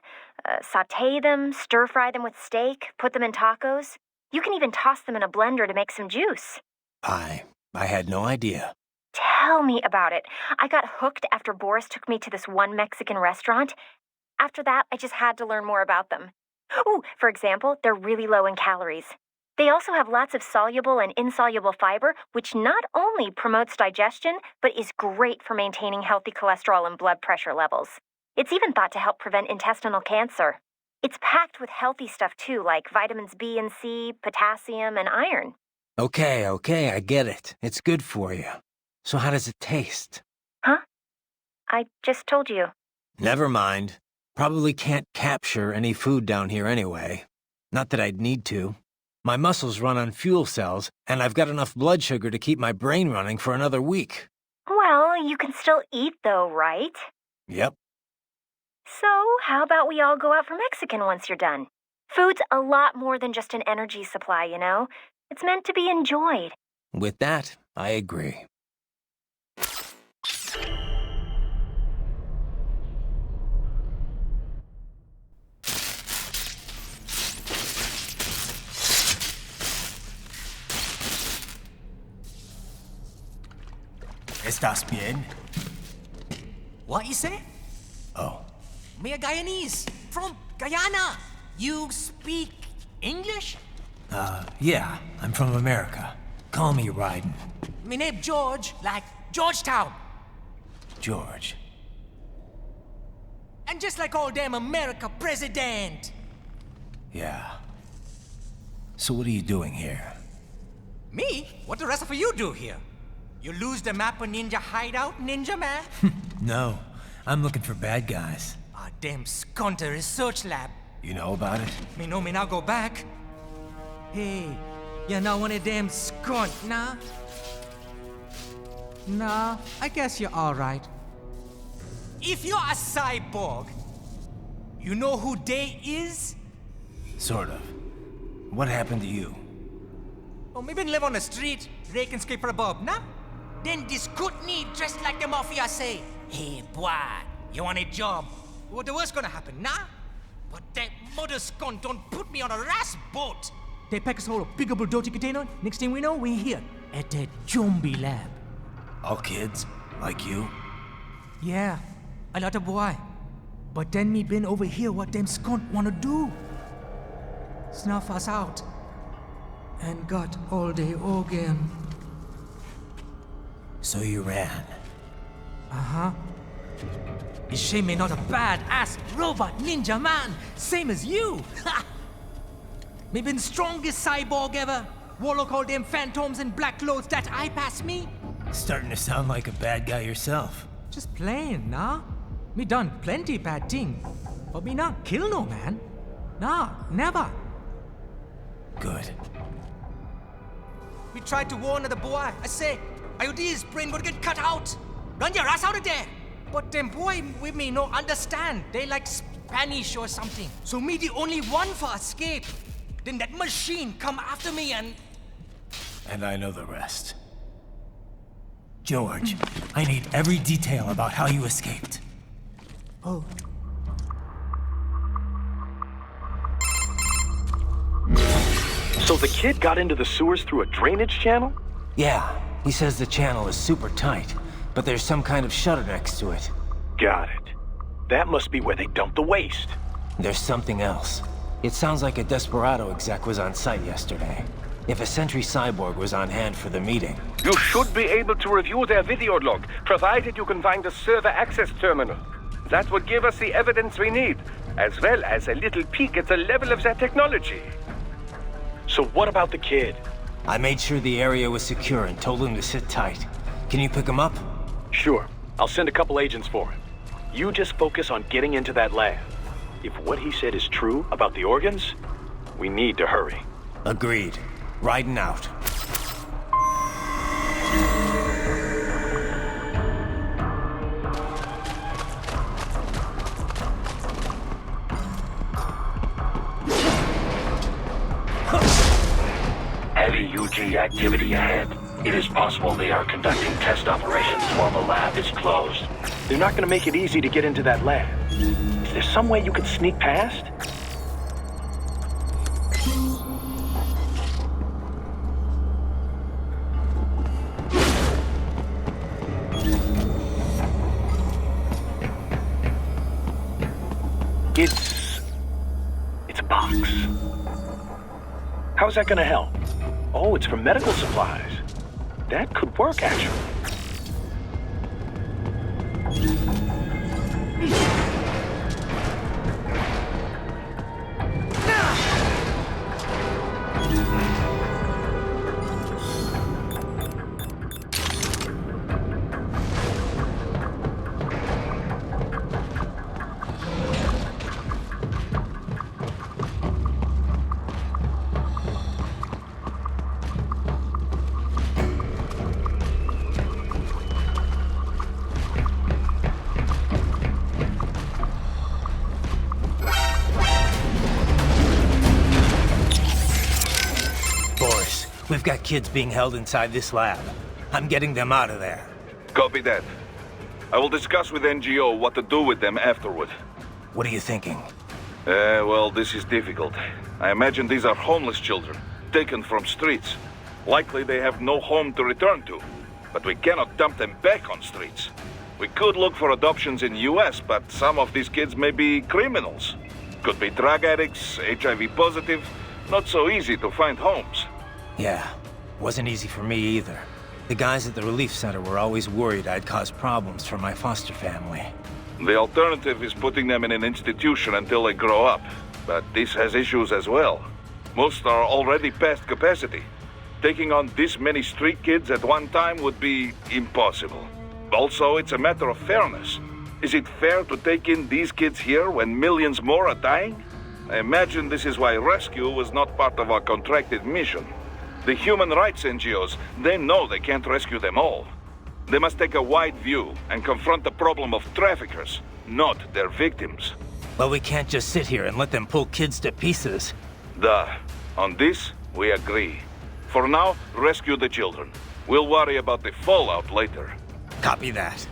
sauté them, stir-fry them with steak, put them in tacos. You can even toss them in a blender to make some juice. I had no idea. Tell me about it. I got hooked after Boris took me to this one Mexican restaurant. After that, I just had to learn more about them. Ooh, for example, they're really low in calories. They also have lots of soluble and insoluble fiber, which not only promotes digestion, but is great for maintaining healthy cholesterol and blood pressure levels. It's even thought to help prevent intestinal cancer. It's packed with healthy stuff too, like vitamins B and C, potassium, and iron. Okay, I get it. It's good for you. So how does it taste? Huh? I just told you. Never mind. Probably can't capture any food down here anyway. Not that I'd need to. My muscles run on fuel cells, and I've got enough blood sugar to keep my brain running for another week. Well, you can still eat though, right? Yep. So, how about we all go out for Mexican once you're done? Food's a lot more than just an energy supply, you know? It's meant to be enjoyed. With that, I agree. ¿Estás bien? What you say? Oh. Me a Guyanese from Guyana. You speak English? Yeah, I'm from America. Call me Raiden. Me name George, like Georgetown. George. And just like all damn America president. Yeah. So what are you doing here? Me? What the rest of you do here? You lose the map of Ninja Hideout, Ninja Man? No, I'm looking for bad guys. Ah, damn sconter research lab. You know about it? Me know me now go back. Hey, you're not one of them scunt, nah? Nah, I guess you're alright. If you're a cyborg, you know who they is? Sort of. What happened to you? Oh, me been live on the street, rake and scrape for a bob, nah? Then this good need dressed like the mafia say, hey boy, you want a job? What the worst gonna happen, nah? But that mother scunt don't put me on a ras boat. They pack us all a big old dirty container. Next thing we know, we're here at that zombie lab. All kids? Like you? Yeah, a lot of boy. But then me been over here what them scunt wanna do. Snuff us out. And got all the organ. So you ran. Uh-huh. Is she me not a bad-ass robot ninja man, same as you? Ha! Me been strongest cyborg ever. Warlock all them phantoms and black clothes that eye pass me. Starting to sound like a bad guy yourself. Just plain, nah? Me done plenty bad thing. But me not kill no man. Nah, never. Good. We tried to warn the boy. I say, IOD's brain gonna get cut out. Run your ass out of there. But them boy with me no understand. They like Spanish or something. So me the only one for escape. Then that machine come after me and... And I know the rest. George, I need every detail about how you escaped. Oh. So the kid got into the sewers through a drainage channel? Yeah, he says the channel is super tight, but there's some kind of shutter next to it. Got it. That must be where they dumped the waste. There's something else. It sounds like a Desperado exec was on site yesterday. If a Sentry Cyborg was on hand for the meeting. You should be able to review their video log, provided you can find a server access terminal. That would give us the evidence we need, as well as a little peek at the level of their technology. So what about the kid? I made sure the area was secure and told him to sit tight. Can you pick him up? Sure. I'll send a couple agents for him. You just focus on getting into that lab. If what he said is true about the organs, we need to hurry. Agreed. Riding out. Heavy UG activity ahead. It is possible they are conducting test operations while the lab is closed. They're not gonna make it easy to get into that lab. Is there some way you could sneak past? It's a box. How's that gonna help? Oh, it's for medical supplies. That could work, actually. We've got kids being held inside this lab. I'm getting them out of there. Copy that. I will discuss with NGO what to do with them afterward. What are you thinking? Well, this is difficult. I imagine these are homeless children, taken from streets. Likely they have no home to return to. But we cannot dump them back on streets. We could look for adoptions in US, but some of these kids may be criminals. Could be drug addicts, HIV positive. Not so easy to find homes. Yeah, wasn't easy for me either. The guys at the relief center were always worried I'd cause problems for my foster family. The alternative is putting them in an institution until they grow up. But this has issues as well. Most are already past capacity. Taking on this many street kids at one time would be impossible. Also, it's a matter of fairness. Is it fair to take in these kids here when millions more are dying? I imagine this is why rescue was not part of our contracted mission. The human rights NGOs, they know they can't rescue them all. They must take a wide view and confront the problem of traffickers, not their victims. But we can't just sit here and let them pull kids to pieces. On this, we agree. For now, rescue the children. We'll worry about the fallout later. Copy that.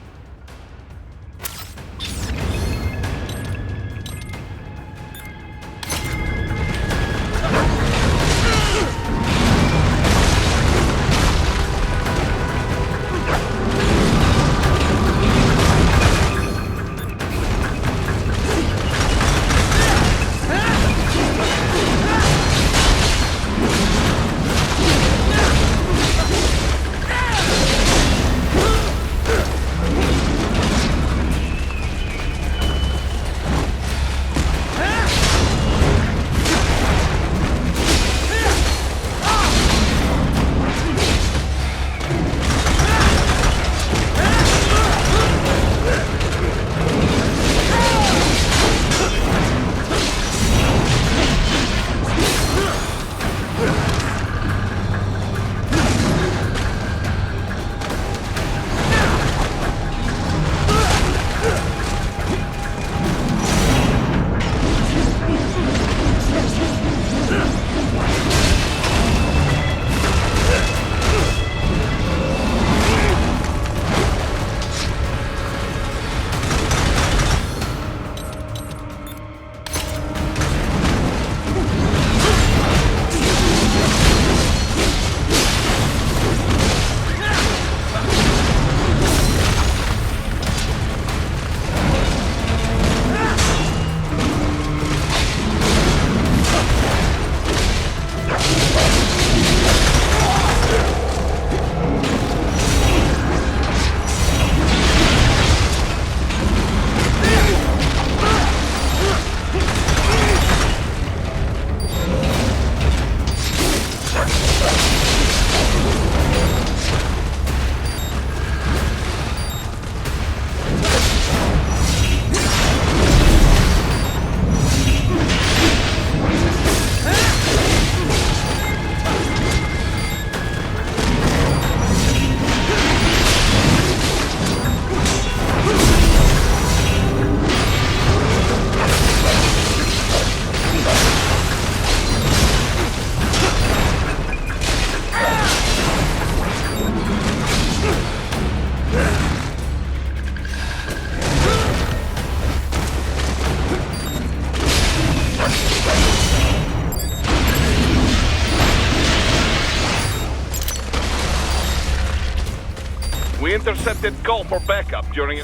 We intercepted call for backup during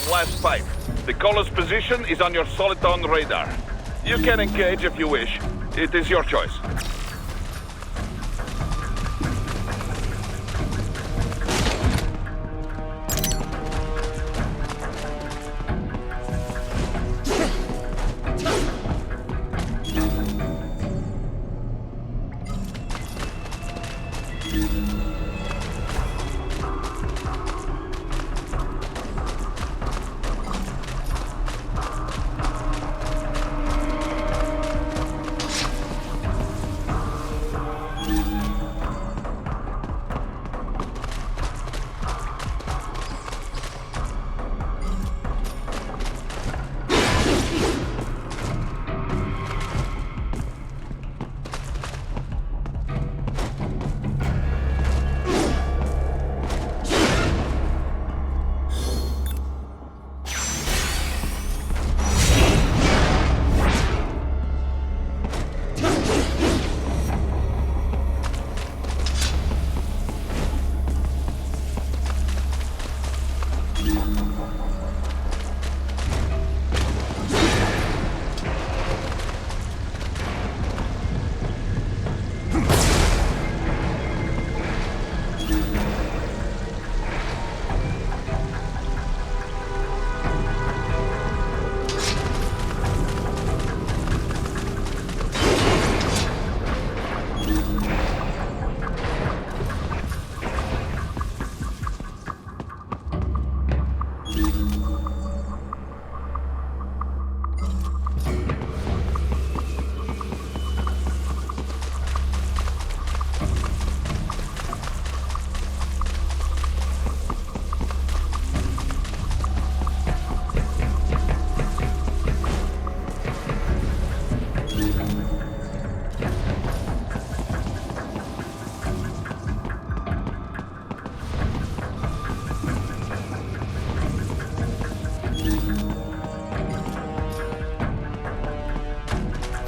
last fight. The caller's position is on your Soliton radar. You can engage if you wish. It is your choice.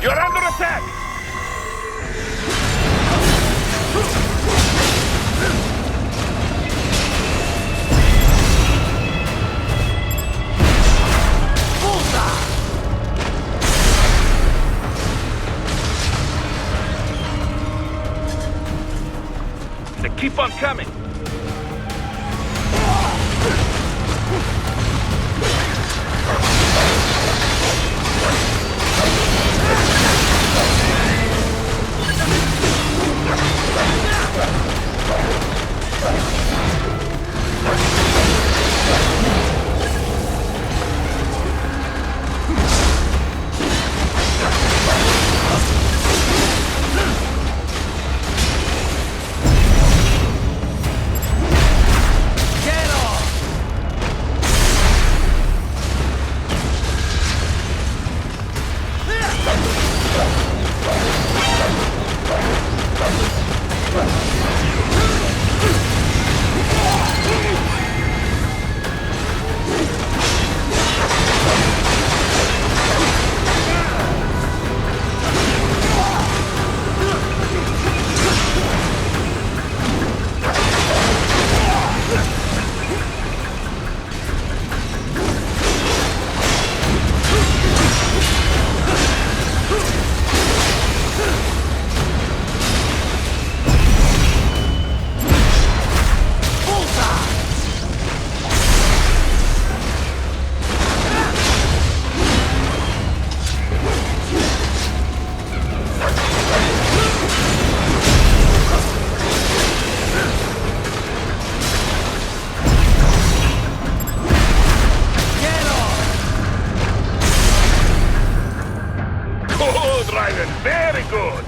You're under attack! They keep on coming! Very good!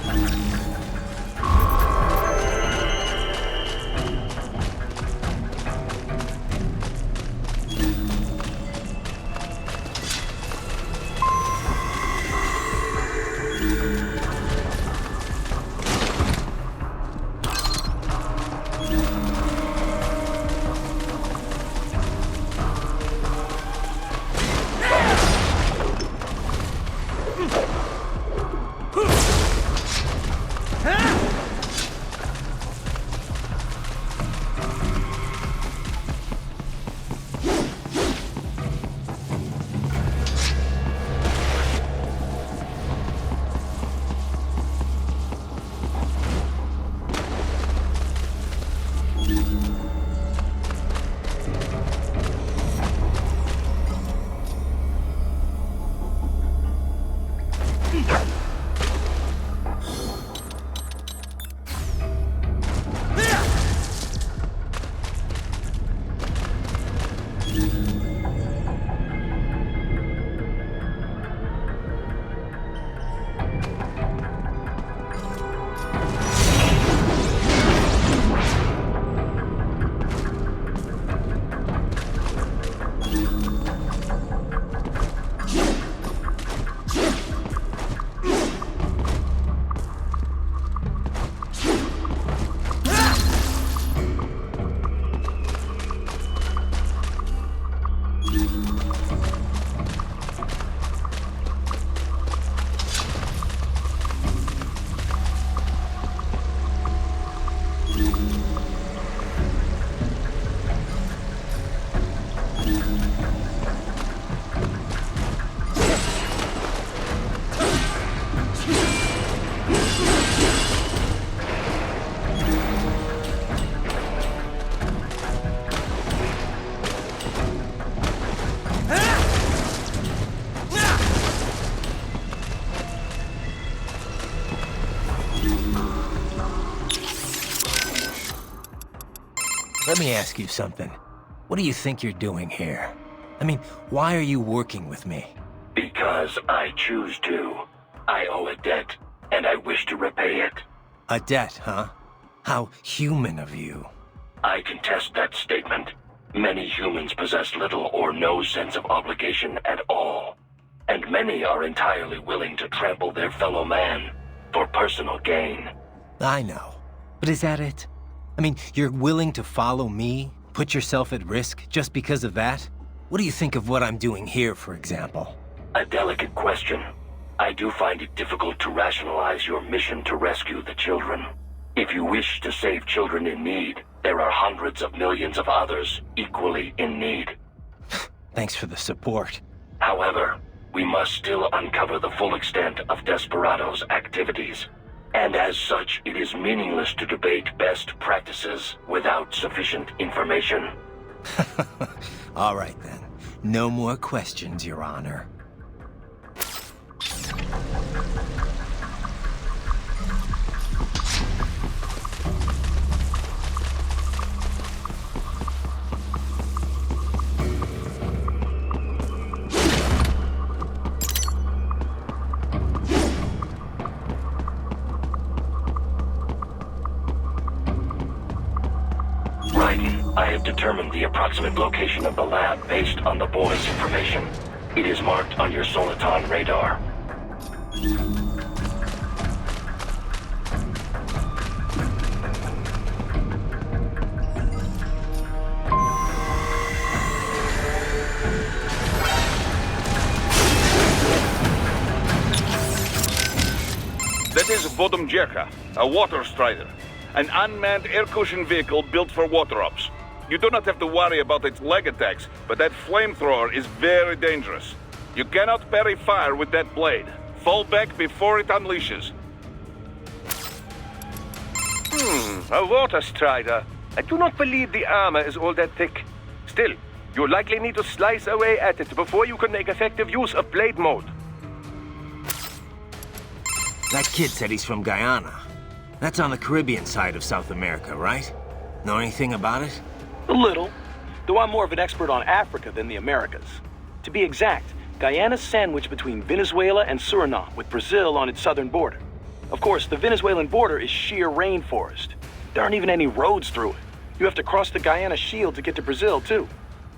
Let me ask you something. What do you think you're doing here? I mean, why are you working with me? Because I choose to. I owe a debt, and I wish to repay it. A debt, huh? How human of you. I contest that statement. Many humans possess little or no sense of obligation at all. And many are entirely willing to trample their fellow man for personal gain. I know. But is that it? I mean, you're willing to follow me, put yourself at risk just because of that? What do you think of what I'm doing here, for example? A delicate question. I do find it difficult to rationalize your mission to rescue the children. If you wish to save children in need, there are hundreds of millions of others equally in need. Thanks for the support. However, we must still uncover the full extent of Desperado's activities. And as such, it is meaningless to debate best practices without sufficient information. All right, then. No more questions, Your Honor. I have determined the approximate location of the lab based on the boy's information. It is marked on your Soliton radar. That is Vodomjerka, a water strider. An unmanned air cushion vehicle built for water ops. You do not have to worry about its leg attacks, but that flamethrower is very dangerous. You cannot parry fire with that blade. Fall back before it unleashes. A water strider. I do not believe the armor is all that thick. Still, you'll likely need to slice away at it before you can make effective use of blade mode. That kid said he's from Guyana. That's on the Caribbean side of South America, right? Know anything about it? A little, though I'm more of an expert on Africa than the Americas. To be exact, Guyana's sandwiched between Venezuela and Suriname, with Brazil on its southern border. Of course, the Venezuelan border is sheer rainforest. There aren't even any roads through it. You have to cross the Guyana Shield to get to Brazil, too.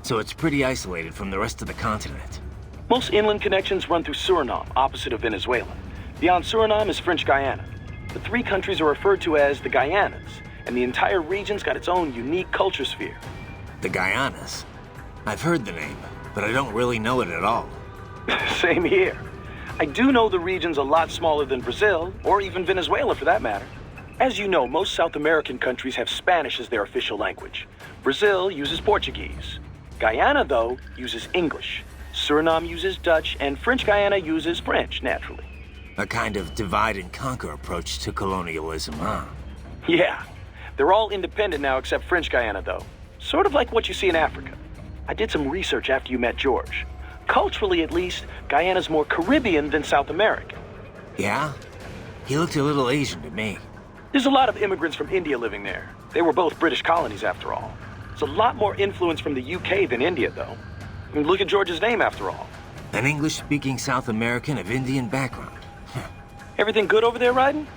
So it's pretty isolated from the rest of the continent. Most inland connections run through Suriname, opposite of Venezuela. Beyond Suriname is French Guyana. The three countries are referred to as the Guyanas, and the entire region's got its own unique culture sphere. The Guyanas? I've heard the name, but I don't really know it at all. Same here. I do know the region's a lot smaller than Brazil, or even Venezuela for that matter. As you know, most South American countries have Spanish as their official language. Brazil uses Portuguese. Guyana, though, uses English. Suriname uses Dutch, and French Guyana uses French, naturally. A kind of divide-and-conquer approach to colonialism, huh? Yeah. They're all independent now except French Guyana, though. Sort of like what you see in Africa. I did some research after you met George. Culturally, at least, Guyana's more Caribbean than South American. Yeah? He looked a little Asian to me. There's a lot of immigrants from India living there. They were both British colonies, after all. There's a lot more influence from the UK than India, though. I mean, look at George's name, after all. An English-speaking South American of Indian background. Everything good over there, Raiden?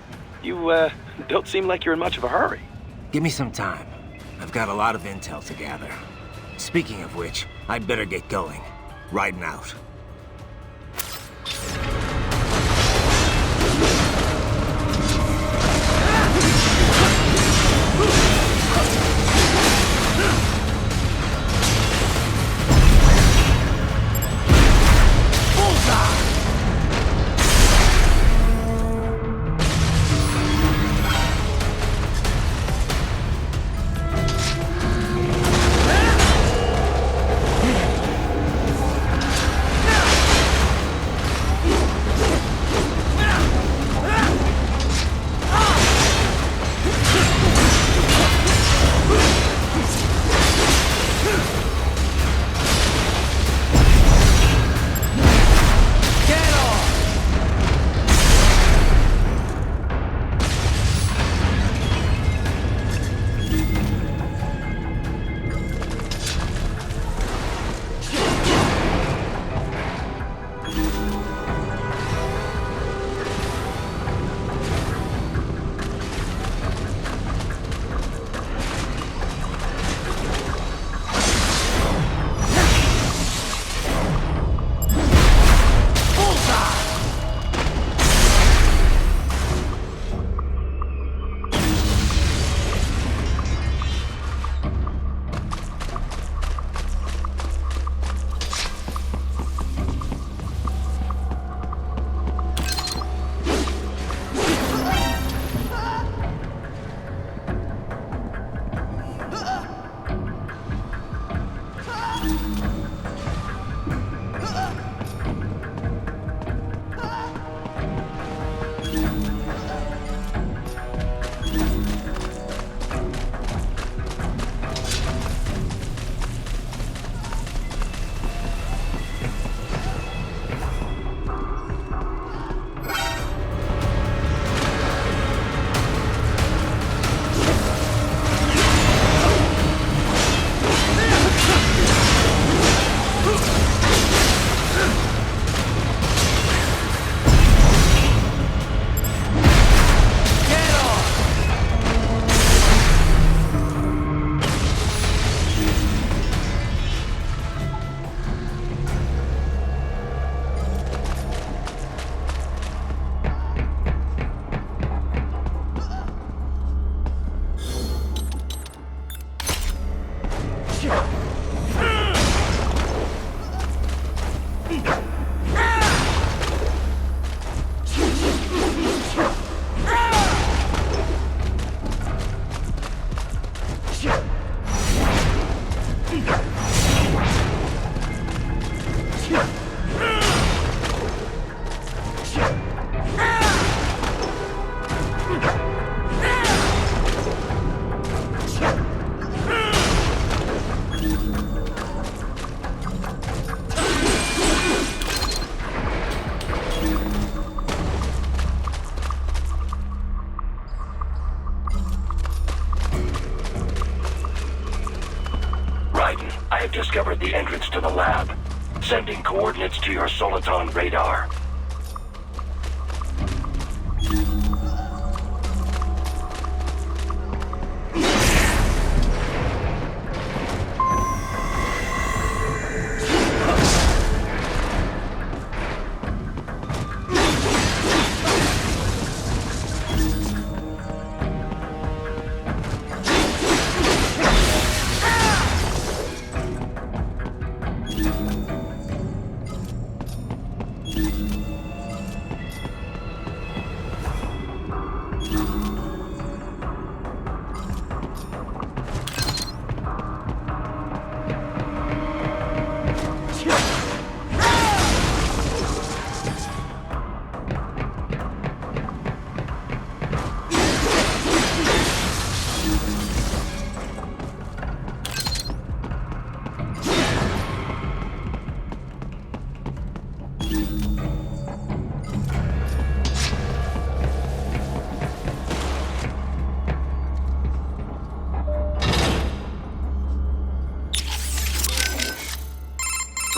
You, don't seem like you're in much of a hurry. Give me some time. I've got a lot of intel to gather. Speaking of which, I'd better get going. Riding out. discovered the entrance to the lab. Sending coordinates to your Soliton radar.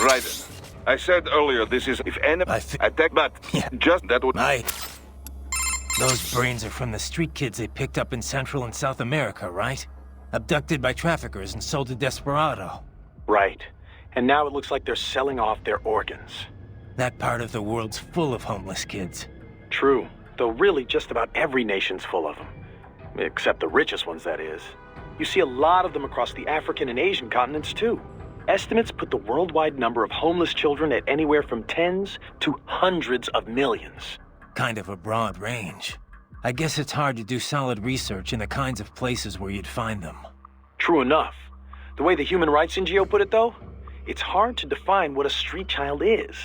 Raiden, I said earlier this is if any attack, but Yeah. just that would... Those brains are from the street kids they picked up in Central and South America, right? Abducted by traffickers and sold to Desperado. Right. And now it looks like they're selling off their organs. That part of the world's full of homeless kids. True. Though really just about every nation's full of them. Except the richest ones, that is. You see a lot of them across the African and Asian continents, too. Estimates put the worldwide number of homeless children at anywhere from tens to hundreds of millions. Kind of a broad range. I guess it's hard to do solid research in the kinds of places where you'd find them. True enough. The way the Human Rights NGO put it, though, it's hard to define what a street child is.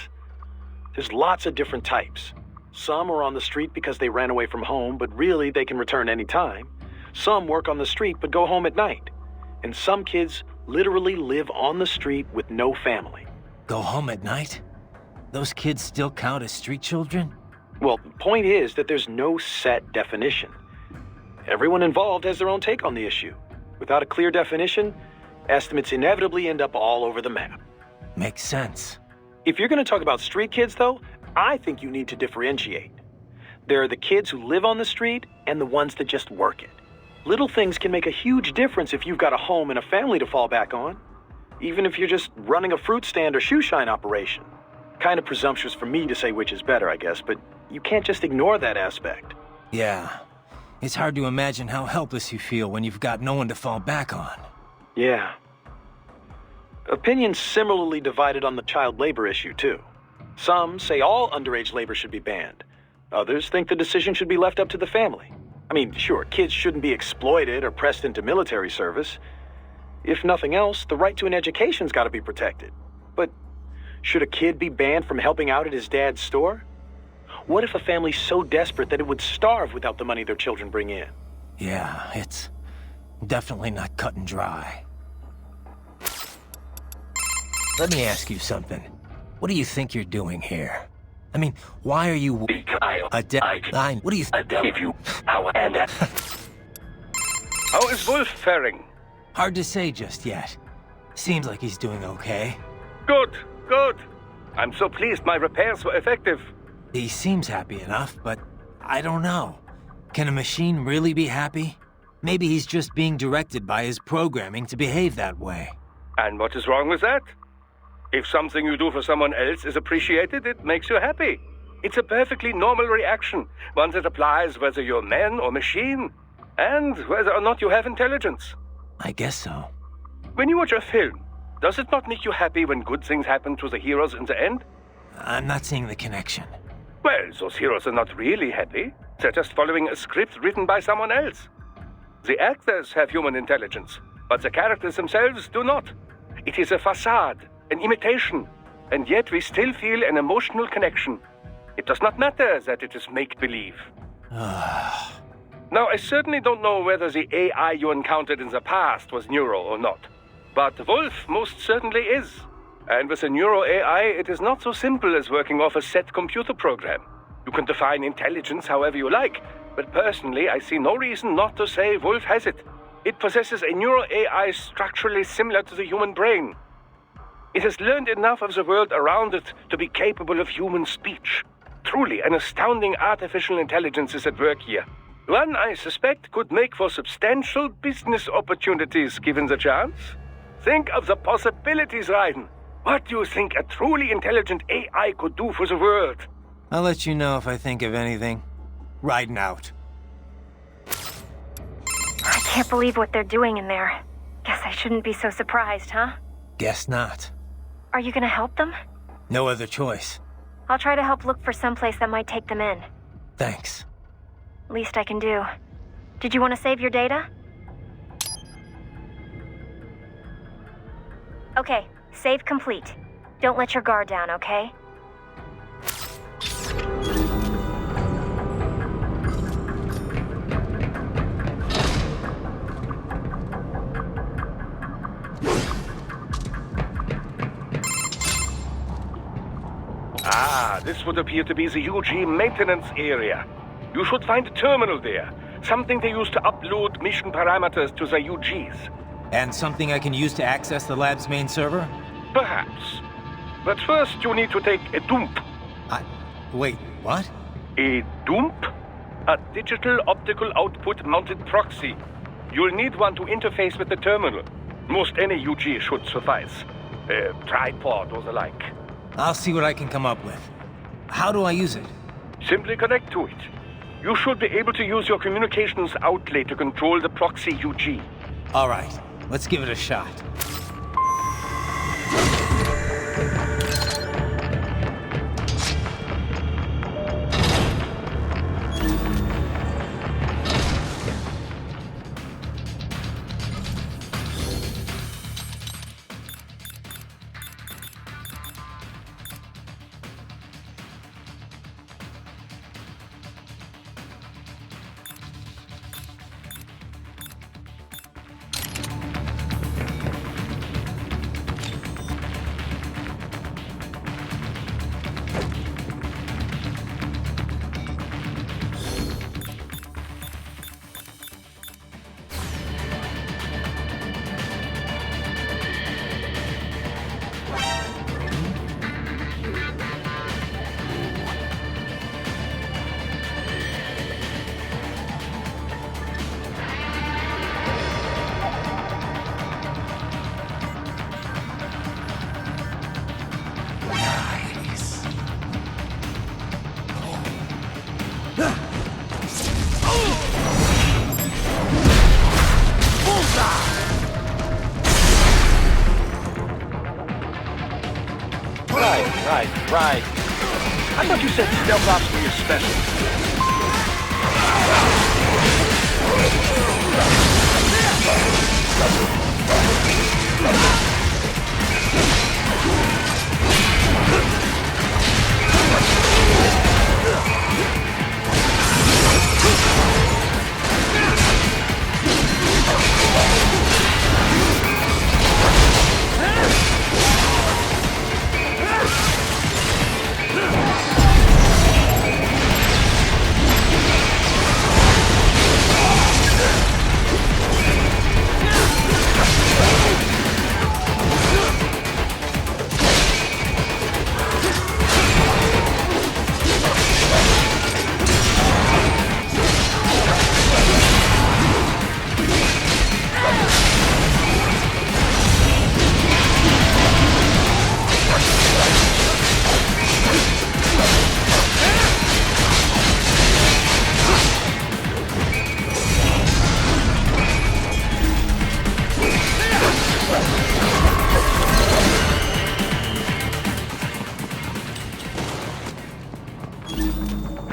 There's lots of different types. Some are on the street because they ran away from home, but really they can return any time. Some work on the street but go home at night. And some kids literally live on the street with no family. Go home at night? Those kids still count as street children? Well, the point is that there's no set definition. Everyone involved has their own take on the issue. Without a clear definition, estimates inevitably end up all over the map. Makes sense. If you're going to talk about street kids, though, I think you need to differentiate. There are the kids who live on the street and the ones that just work it. Little things can make a huge difference if you've got a home and a family to fall back on. Even if you're just running a fruit stand or shoe shine operation. Kind of presumptuous for me to say which is better, I guess, but you can't just ignore that aspect. Yeah. It's hard to imagine how helpless you feel when you've got no one to fall back on. Yeah. Opinions similarly divided on the child labor issue, too. Some say all underage labor should be banned. Others think the decision should be left up to the family. I mean, sure, kids shouldn't be exploited or pressed into military service. If nothing else, the right to an education's got to be protected. But should a kid be banned from helping out at his dad's store? What if a family's so desperate that it would starve without the money their children bring in? Yeah, it's definitely not cut and dry. Let me ask you something. What do you think you're doing here? I mean, why are you... What do you if you... How is Wolf faring? Hard to say just yet. Seems like he's doing okay. Good, good. I'm so pleased my repairs were effective. He seems happy enough, but I don't know. Can a machine really be happy? Maybe he's just being directed by his programming to behave that way. And what is wrong with that? If something you do for someone else is appreciated, it makes you happy. It's a perfectly normal reaction, one that applies whether you're man or machine, and whether or not you have intelligence. I guess so. When you watch a film, does it not make you happy when good things happen to the heroes in the end? I'm not seeing the connection. Well, those heroes are not really happy. They're just following a script written by someone else. The actors have human intelligence, but the characters themselves do not. It is a facade, an imitation, and yet we still feel an emotional connection. It does not matter that it is make-believe. Now, I certainly don't know whether the AI you encountered in the past was neural or not, but Wolf most certainly is. And with a neuro AI, it is not so simple as working off a set computer program. You can define intelligence however you like, but personally, I see no reason not to say Wolf has it. It possesses a neuro AI structurally similar to the human brain. It has learned enough of the world around it to be capable of human speech. Truly an astounding artificial intelligence is at work here. One I suspect could make for substantial business opportunities given the chance. Think of the possibilities, Raiden. What do you think a truly intelligent AI could do for the world? I'll let you know if I think of anything. Riding out. I can't believe what they're doing in there. Guess I shouldn't be so surprised, huh? Guess not. Are you gonna help them? No other choice. I'll try to help look for someplace that might take them in. Thanks. Least I can do. Did you want to save your data? Okay, save complete. Don't let your guard down, okay? Ah, this would appear to be the UG maintenance area. You should find a terminal there. Something they use to upload mission parameters to the UGs. And something I can use to access the lab's main server? Perhaps. But first you need to take a dump. Wait, what? A dump? A digital optical output mounted proxy. You'll need one to interface with the terminal. Most any UG should suffice. A tripod or the like. I'll see what I can come up with. How do I use it? Simply connect to it. You should be able to use your communications outlet to control the proxy UG. All right, let's give it a shot. Right. I thought you said stealth ops were your specialty.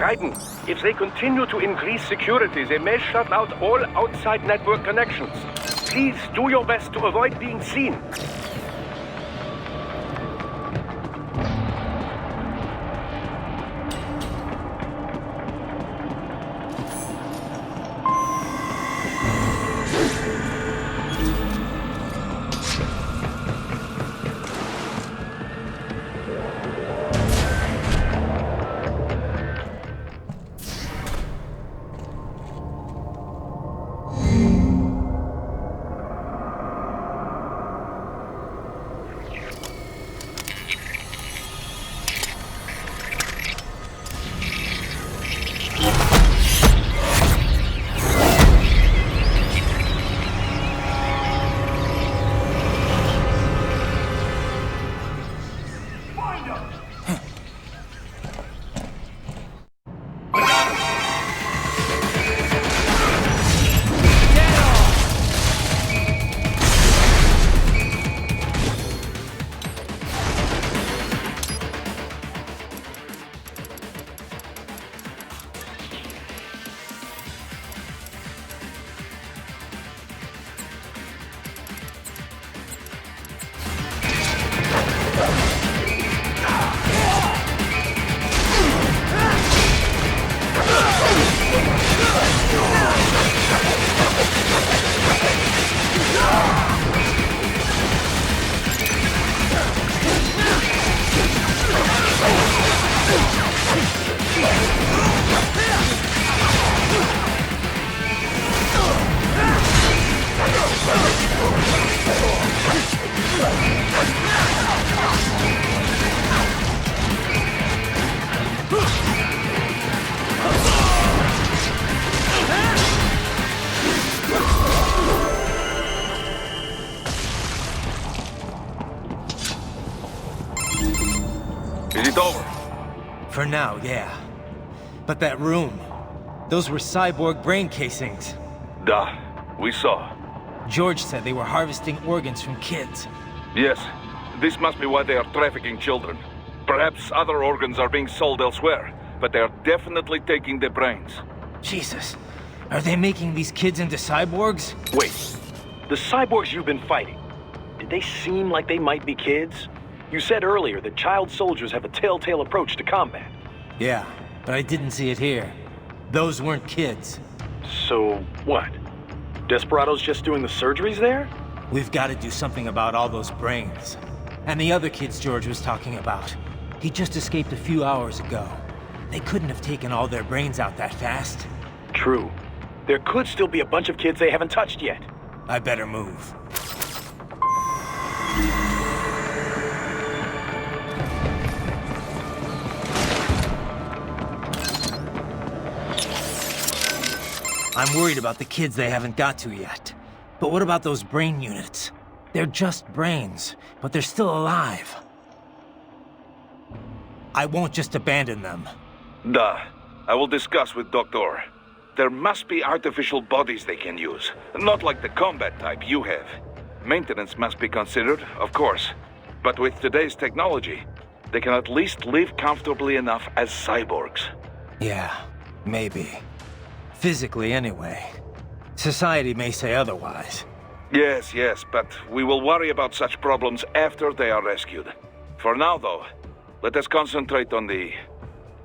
Raiden, if they continue to increase security, they may shut out all outside network connections. Please do your best to avoid being seen. now, yeah. But that room, those were cyborg brain casings. Duh, we saw. George said they were harvesting organs from kids. Yes, this must be why they are trafficking children. Perhaps other organs are being sold elsewhere, but they are definitely taking the brains. Jesus, are they making these kids into cyborgs? Wait, the cyborgs you've been fighting, did they seem like they might be kids? You said earlier that child soldiers have a telltale approach to combat. Yeah, but I didn't see it here. Those weren't kids. So, what? Desperado's just doing the surgeries there? We've got to do something about all those brains. And the other kids George was talking about. He just escaped a few hours ago. They couldn't have taken all their brains out that fast. True. There could still be a bunch of kids they haven't touched yet. I better move. I'm worried about the kids they haven't got to yet. But what about those brain units? They're just brains, but they're still alive. I won't just abandon them. Duh. I will discuss with Doctor. There must be artificial bodies they can use, not like the combat type you have. Maintenance must be considered, of course. But with today's technology, they can at least live comfortably enough as cyborgs. Yeah, maybe. Physically, anyway. Society may say otherwise. Yes, but we will worry about such problems after they are rescued. For now, though, let us concentrate on the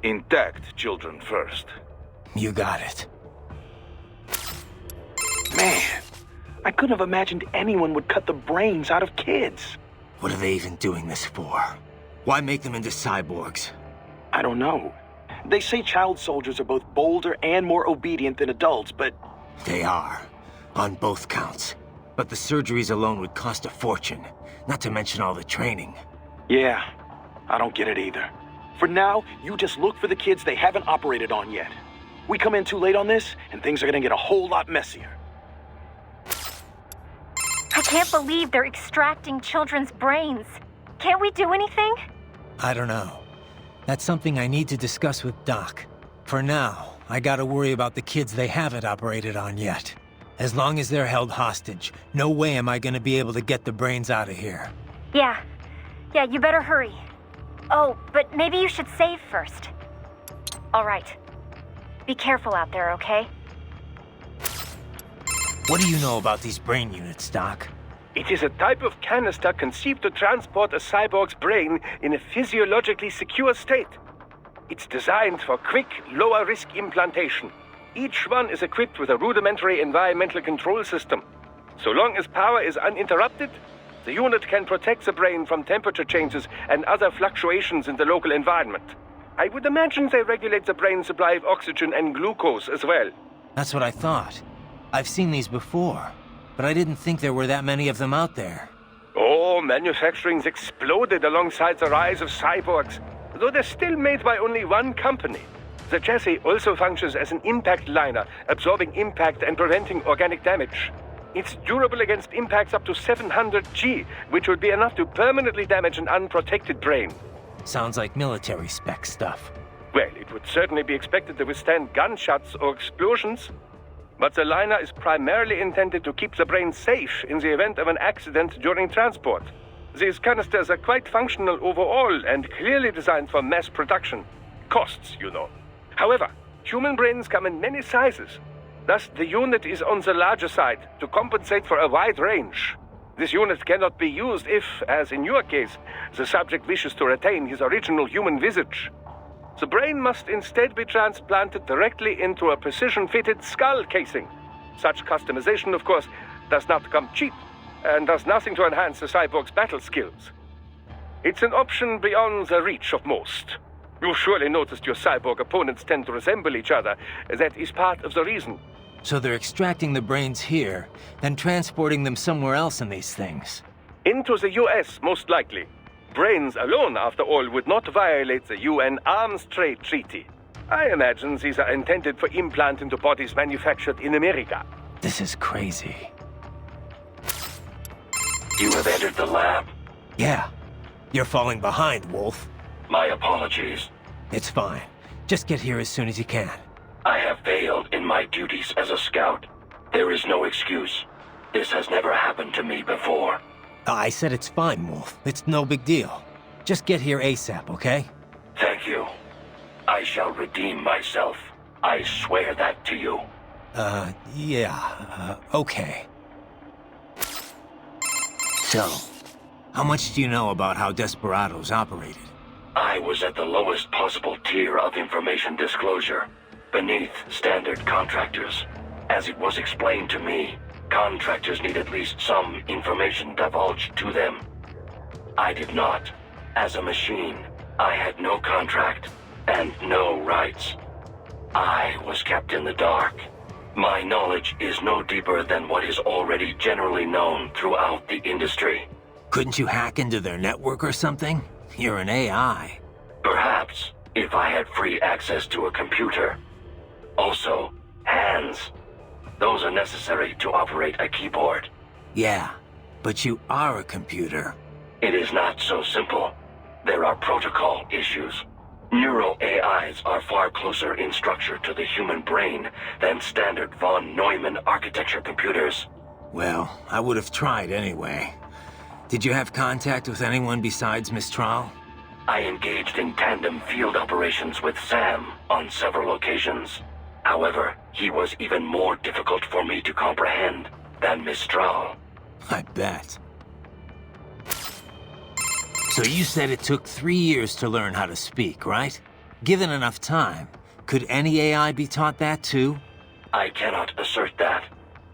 intact children first. You got it. Man, I couldn't have imagined anyone would cut the brains out of kids. What are they even doing this for? Why make them into cyborgs? I don't know. They say child soldiers are both bolder and more obedient than adults, but... They are. On both counts. But the surgeries alone would cost a fortune. Not to mention all the training. Yeah, I don't get it either. For now, you just look for the kids they haven't operated on yet. We come in too late on this, and things are gonna get a whole lot messier. I can't believe they're extracting children's brains. Can't we do anything? I don't know. That's something I need to discuss with Doc. For now, I gotta worry about the kids they haven't operated on yet. As long as they're held hostage, no way am I gonna be able to get the brains out of here. Yeah, you better hurry. Oh, but maybe you should save first. All right. Be careful out there, okay? What do you know about these brain units, Doc? It is a type of canister conceived to transport a cyborg's brain in a physiologically secure state. It's designed for quick, lower-risk implantation. Each one is equipped with a rudimentary environmental control system. So long as power is uninterrupted, the unit can protect the brain from temperature changes and other fluctuations in the local environment. I would imagine they regulate the brain's supply of oxygen and glucose as well. That's what I thought. I've seen these before, but I didn't think there were that many of them out there. Oh, manufacturing's exploded alongside the rise of cyborgs, though they're still made by only one company. The chassis also functions as an impact liner, absorbing impact and preventing organic damage. It's durable against impacts up to 700 G, which would be enough to permanently damage an unprotected brain. Sounds like military spec stuff. Well, it would certainly be expected to withstand gunshots or explosions. But the liner is primarily intended to keep the brain safe in the event of an accident during transport. These canisters are quite functional overall and clearly designed for mass production. Costs, you know. However, human brains come in many sizes. Thus, the unit is on the larger side to compensate for a wide range. This unit cannot be used if, as in your case, the subject wishes to retain his original human visage. The brain must instead be transplanted directly into a precision-fitted skull casing. Such customization, of course, does not come cheap, and does nothing to enhance the cyborg's battle skills. It's an option beyond the reach of most. You surely noticed your cyborg opponents tend to resemble each other. That is part of the reason. So they're extracting the brains here, then transporting them somewhere else in these things. Into the US, most likely. Brains alone, after all, would not violate the UN Arms Trade Treaty. I imagine these are intended for implant into bodies manufactured in America. This is crazy. You have entered the lab. Yeah. You're falling behind, Wolf. My apologies. It's fine. Just get here as soon as you can. I have failed in my duties as a scout. There is no excuse. This has never happened to me before. I said it's fine, Wolf. It's no big deal. Just get here ASAP, okay? Thank you. I shall redeem myself. I swear that to you. Okay. So, how much do you know about how Desperados operated? I was at the lowest possible tier of information disclosure, beneath standard contractors. As it was explained to me, contractors need at least some information divulged to them. I did not. As a machine, I had no contract and no rights. I was kept in the dark. My knowledge is no deeper than what is already generally known throughout the industry. Couldn't you hack into their network or something? You're an AI. Perhaps, if I had free access to a computer. Also, hands. Those are necessary to operate a keyboard. Yeah, but you are a computer. It is not so simple. There are protocol issues. Neuro-AIs are far closer in structure to the human brain than standard von Neumann architecture computers. Well, I would have tried anyway. Did you have contact with anyone besides Mistral? I engaged in tandem field operations with Sam on several occasions. However, he was even more difficult for me to comprehend than Mistral. I bet. So you said it took 3 years to learn how to speak, right? Given enough time, could any AI be taught that too? I cannot assert that.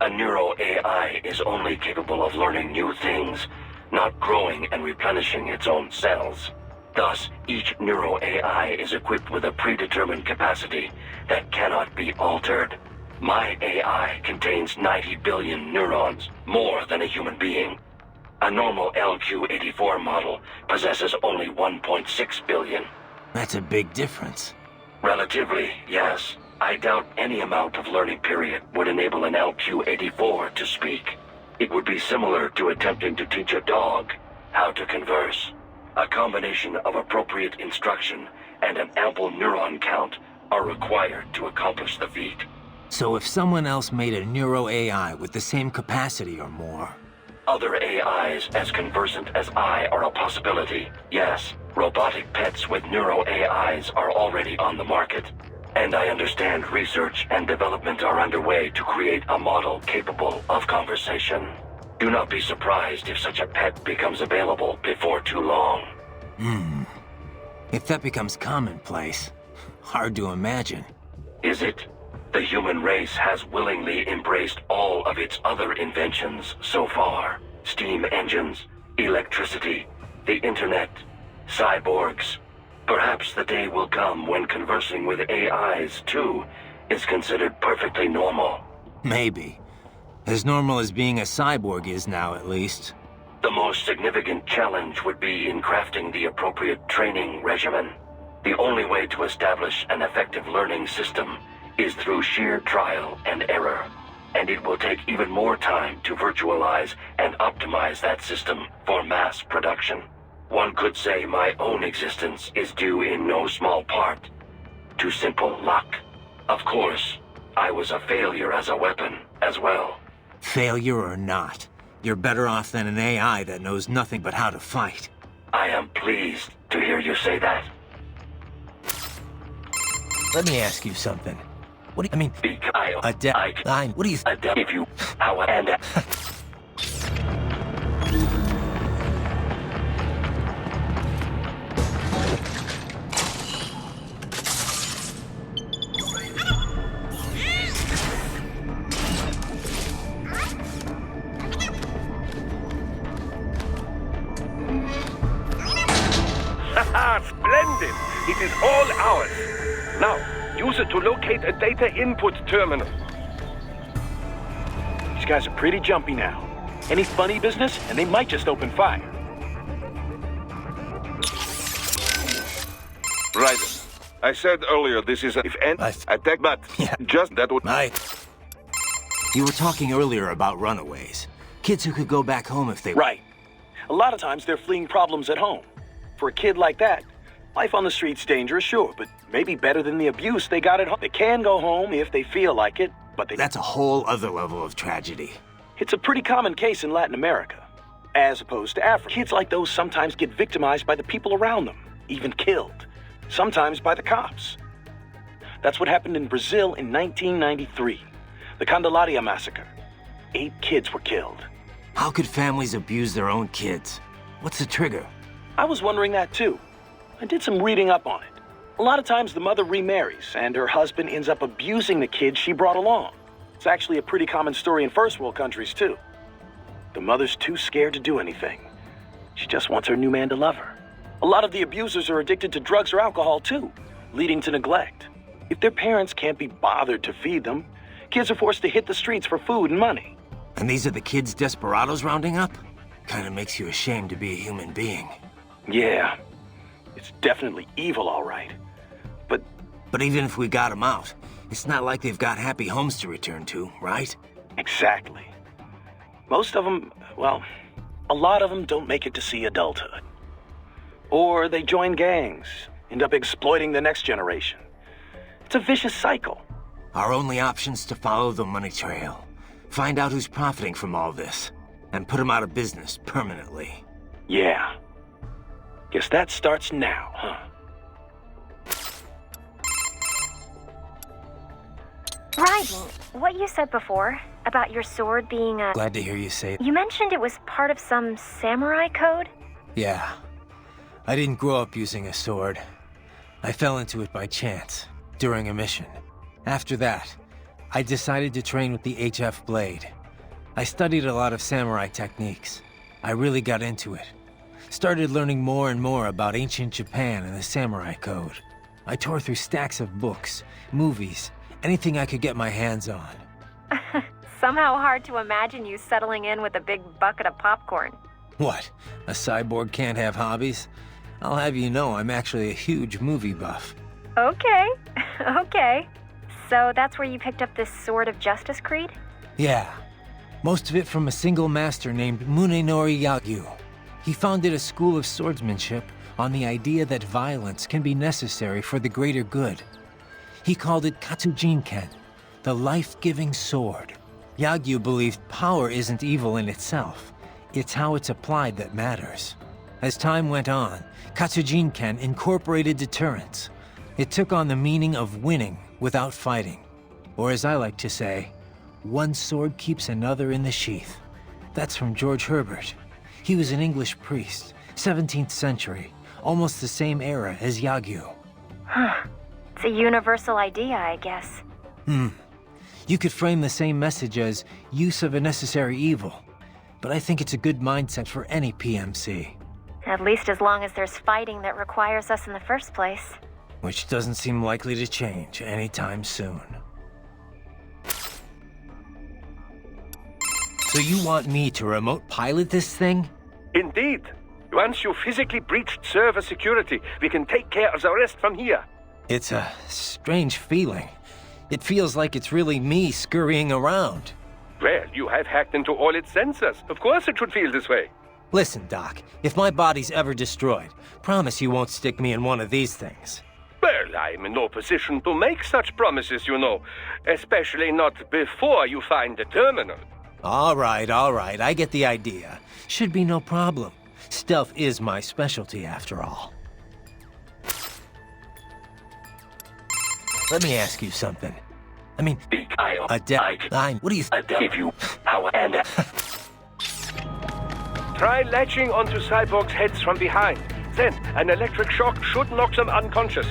A neuro-AI is only capable of learning new things, not growing and replenishing its own cells. Thus, each neuro-AI is equipped with a predetermined capacity that cannot be altered. My AI contains 90 billion neurons, more than a human being. A normal LQ-84 model possesses only 1.6 billion. That's a big difference. Relatively, yes. I doubt any amount of learning period would enable an LQ-84 to speak. It would be similar to attempting to teach a dog how to converse. A combination of appropriate instruction and an ample neuron count are required to accomplish the feat. So if someone else made a neuro-AI with the same capacity or more... Other AIs as conversant as I are a possibility, yes. Robotic pets with neuro-AIs are already on the market. And I understand research and development are underway to create a model capable of conversation. Do not be surprised if such a pet becomes available before too long. If that becomes commonplace, hard to imagine. Is it? The human race has willingly embraced all of its other inventions so far. Steam engines, electricity, the internet, cyborgs. Perhaps the day will come when conversing with AIs, too, is considered perfectly normal. Maybe. As normal as being a cyborg is now, at least. The most significant challenge would be in crafting the appropriate training regimen. The only way to establish an effective learning system is through sheer trial and error, and it will take even more time to virtualize and optimize that system for mass production. One could say my own existence is due in no small part to simple luck. Of course, I was a failure as a weapon as well. Failure or not, you're better off than an AI that knows nothing but how to fight. I am pleased to hear you say that. Let me ask you something. What do you, I mean, Because what do you... if you, how, and... Haha, splendid! It is all ours. Now, use it to locate a data input terminal. These guys are pretty jumpy now. Any funny business, and they might just open fire. Right. I said earlier this is a attack, but just that would... You were talking earlier about runaways. Kids who could go back home if they... Right. A lot of times they're fleeing problems at home. For a kid like that, Life on the street's dangerous, sure, but maybe better than the abuse they got at home. They can go home if they feel like it, but they... That's a whole other level of tragedy. It's a pretty common case in Latin America, as opposed to Africa. Kids like those sometimes get victimized by the people around them, even killed, sometimes by the cops. That's what happened in Brazil in 1993, the Candelaria massacre. 8 kids were killed. How could families abuse their own kids? What's the trigger? I was wondering that too. I did some reading up on it. A lot of times the mother remarries, and her husband ends up abusing the kids she brought along. It's actually a pretty common story in first world countries too. The mother's too scared to do anything. She just wants her new man to love her. A lot of the abusers are addicted to drugs or alcohol too, leading to neglect. If their parents can't be bothered to feed them, kids are forced to hit the streets for food and money. And these are the kids desperados rounding up? Kinda makes you ashamed to be a human being. Yeah, it's definitely evil, all right. But even if we got them out, it's not like they've got happy homes to return to, right? Exactly. Most of them, well, a lot of them don't make it to see adulthood. Or they join gangs, end up exploiting the next generation. It's a vicious cycle. Our only option's to follow the money trail. Find out who's profiting from all this, and put them out of business permanently. Yeah. Guess that starts now, huh? Raiden, what you said before about your sword being a... Glad to hear you say it. You mentioned it was part of some samurai code? Yeah. I didn't grow up using a sword. I fell into it by chance, during a mission. After that, I decided to train with the HF blade. I studied a lot of samurai techniques. I really got into it. Started learning more and more about ancient Japan and the samurai code. I tore through stacks of books, movies, anything I could get my hands on. Somehow hard to imagine you settling in with a big bucket of popcorn. What? A cyborg can't have hobbies? I'll have you know I'm actually a huge movie buff. Okay, okay. So that's where you picked up this Sword of Justice creed? Yeah. Most of it from a single master named Munenori Yagyu. He founded a school of swordsmanship on the idea that violence can be necessary for the greater good. He called it Katsujinken, the life-giving sword. Yagyu believed power isn't evil in itself. It's how it's applied that matters. As time went on, Katsujinken incorporated deterrence. It took on the meaning of winning without fighting. Or as I like to say, one sword keeps another in the sheath. That's from George Herbert. He was an English priest, 17th century, almost the same era as Yagyu. Huh. It's a universal idea, I guess. You could frame the same message as use of a necessary evil, but I think it's a good mindset for any PMC. At least as long as there's fighting that requires us in the first place. Which doesn't seem likely to change anytime soon. So you want me to remote pilot this thing? Indeed. Once you physically breached server security, we can take care of the rest from here. It's a strange feeling. It feels like it's really me scurrying around. Well, you have hacked into all its sensors. Of course it should feel this way. Listen, Doc, if my body's ever destroyed, promise you won't stick me in one of these things. Well, I'm in no position to make such promises, you know. Especially not before you find the terminal. All right, I get the idea. Should be no problem. Stealth is my specialty, after all. Let me ask you something. I mean, what do you Give you power and... Try latching onto cyborgs' heads from behind. Then, an electric shock should knock them unconscious.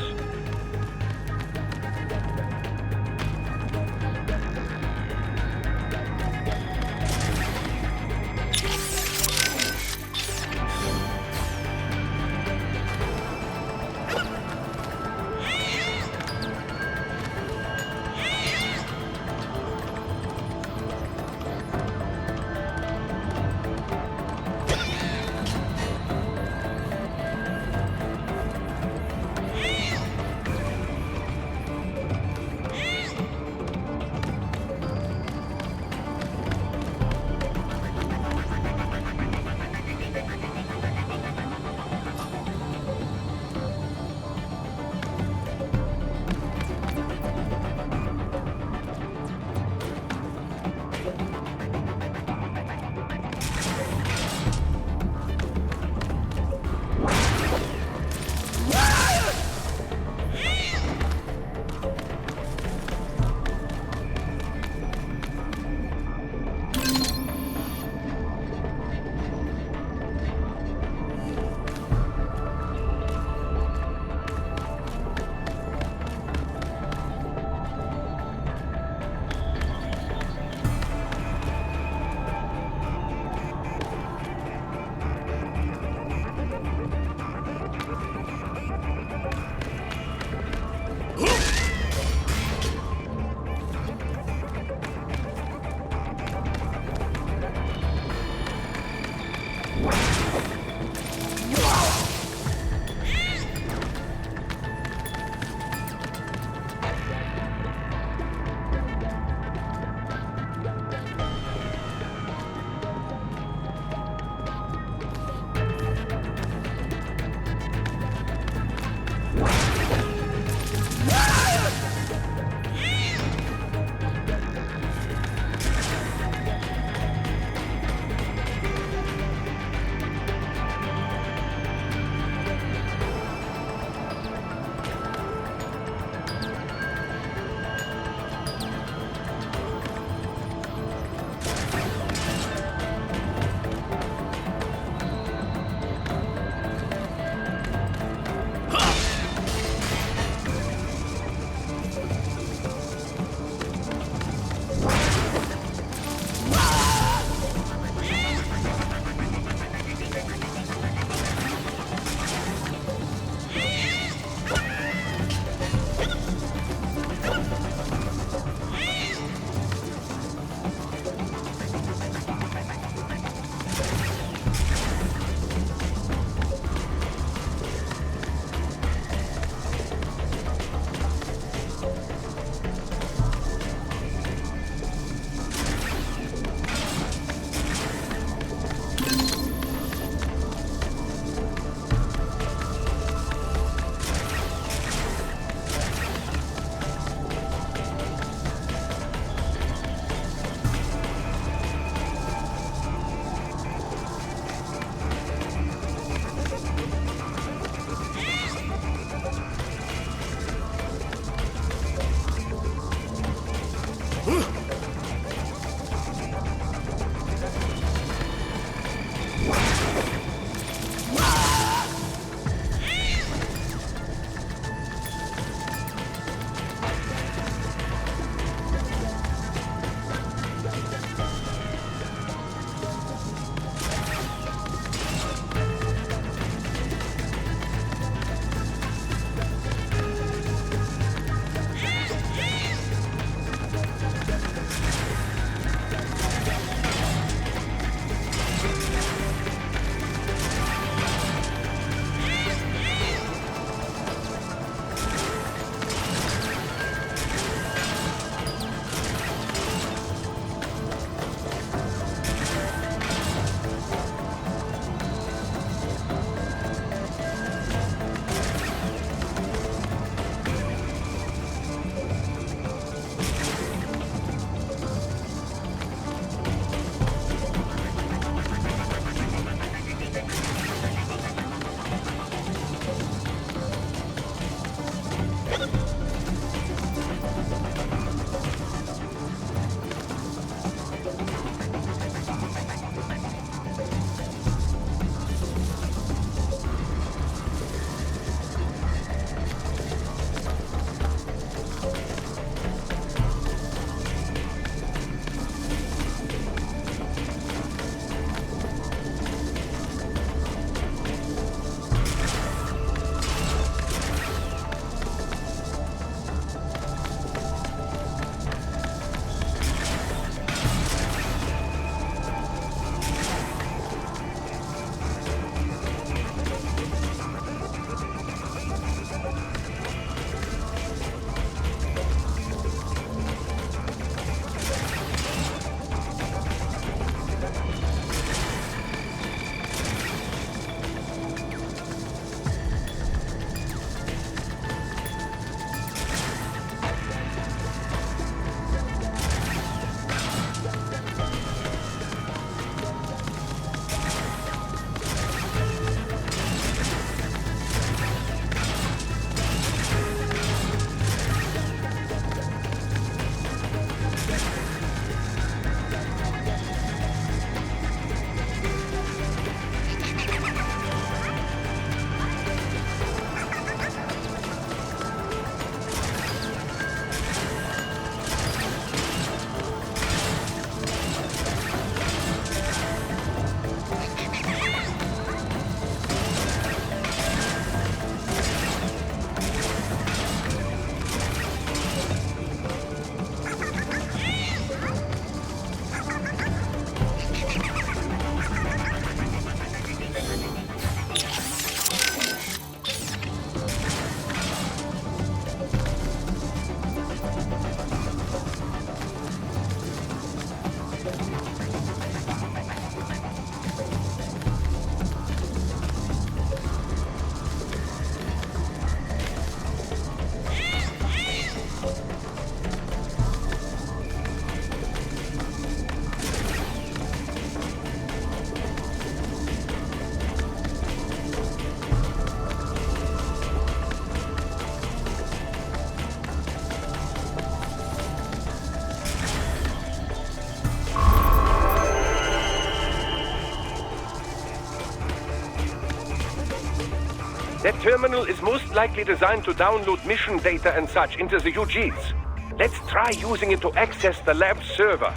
That terminal is most likely designed to download mission data and such into the UGs. Let's try using it to access the lab server.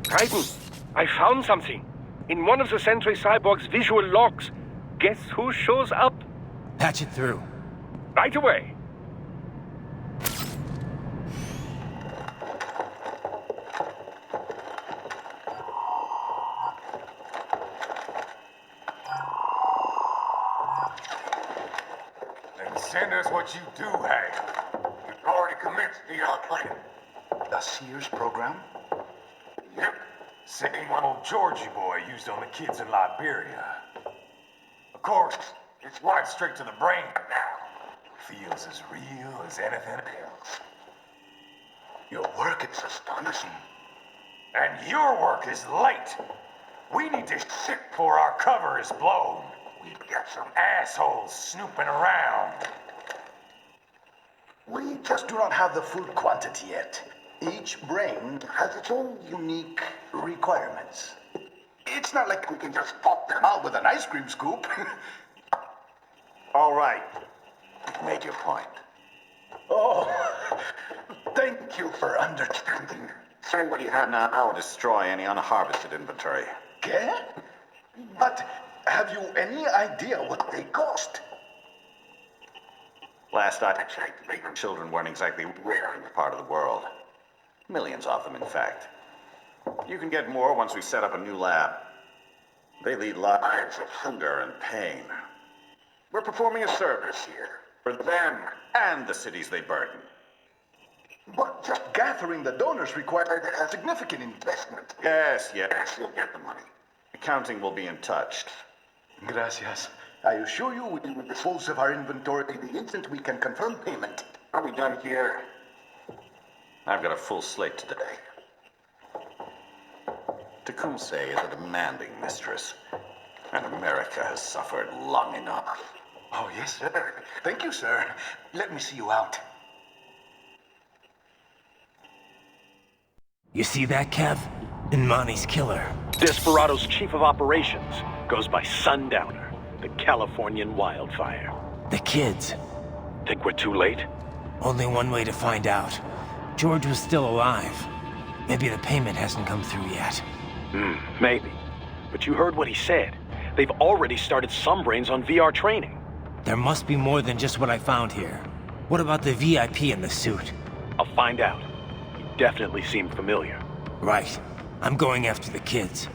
Raiden, I found something. In one of the Sentry Cyborg's visual logs. Guess who shows up? Patch it through. Right away. Then send us what you do have. You've already commenced the plan. The Sears program? Yep. Same one old Georgie boy used on the kids in Liberia. Of course, it's right straight to the brain now. Feels as real as anything else. Your work is astonishing. And your work is late. We need to shit before our cover is blown. We've got some assholes snooping around. We just do not have the full quantity yet. Each brain has its own unique requirements. It's not like we can just pop them out with an ice cream scoop. All right. You've made your point. Oh, thank you for understanding. Send what you have now. I'll destroy any unharvested inventory. Okay? But have you any idea what they cost? Last I checked, the children weren't exactly rare in this part of the world. Millions of them, in fact. You can get more once we set up a new lab. They lead lives of hunger and pain. We're performing a service here. For them and the cities they burden. But just gathering the donors required a significant investment. Yes, you'll get the money. Accounting will be in touch. Gracias. I assure you we will dispose of our inventory the instant we can confirm payment. Are we done here? I've got a full slate today. Tecumseh is a demanding mistress, and America has suffered long enough. Oh, yes, sir. Thank you, sir. Let me see you out. You see that, Kev? Imani's killer. Desperado's chief of operations goes by Sundowner, the Californian wildfire. The kids. Think we're too late? Only one way to find out. George was still alive. Maybe the payment hasn't come through yet. Maybe. But you heard what he said. They've already started some brains on VR training. There must be more than just what I found here. What about the VIP in the suit? I'll find out. You definitely seem familiar. Right. I'm going after the kids.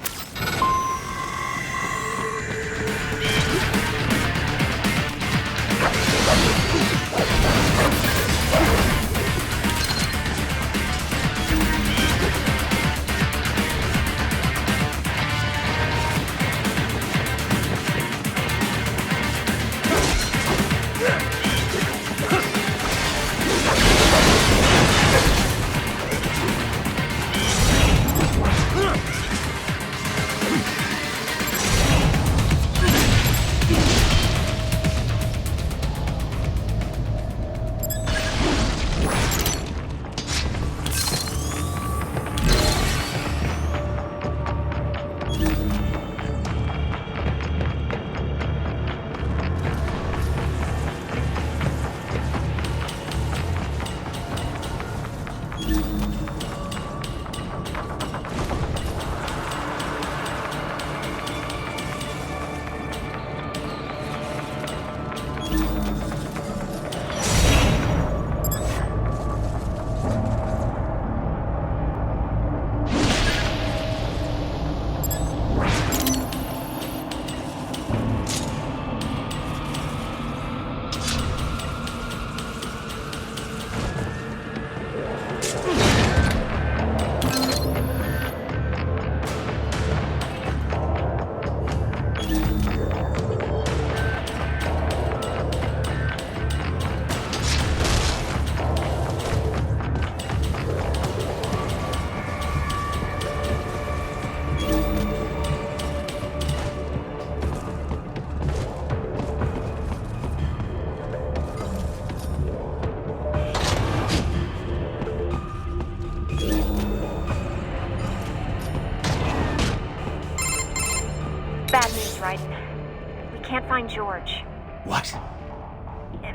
Bad news, Raiden. We can't find George. What?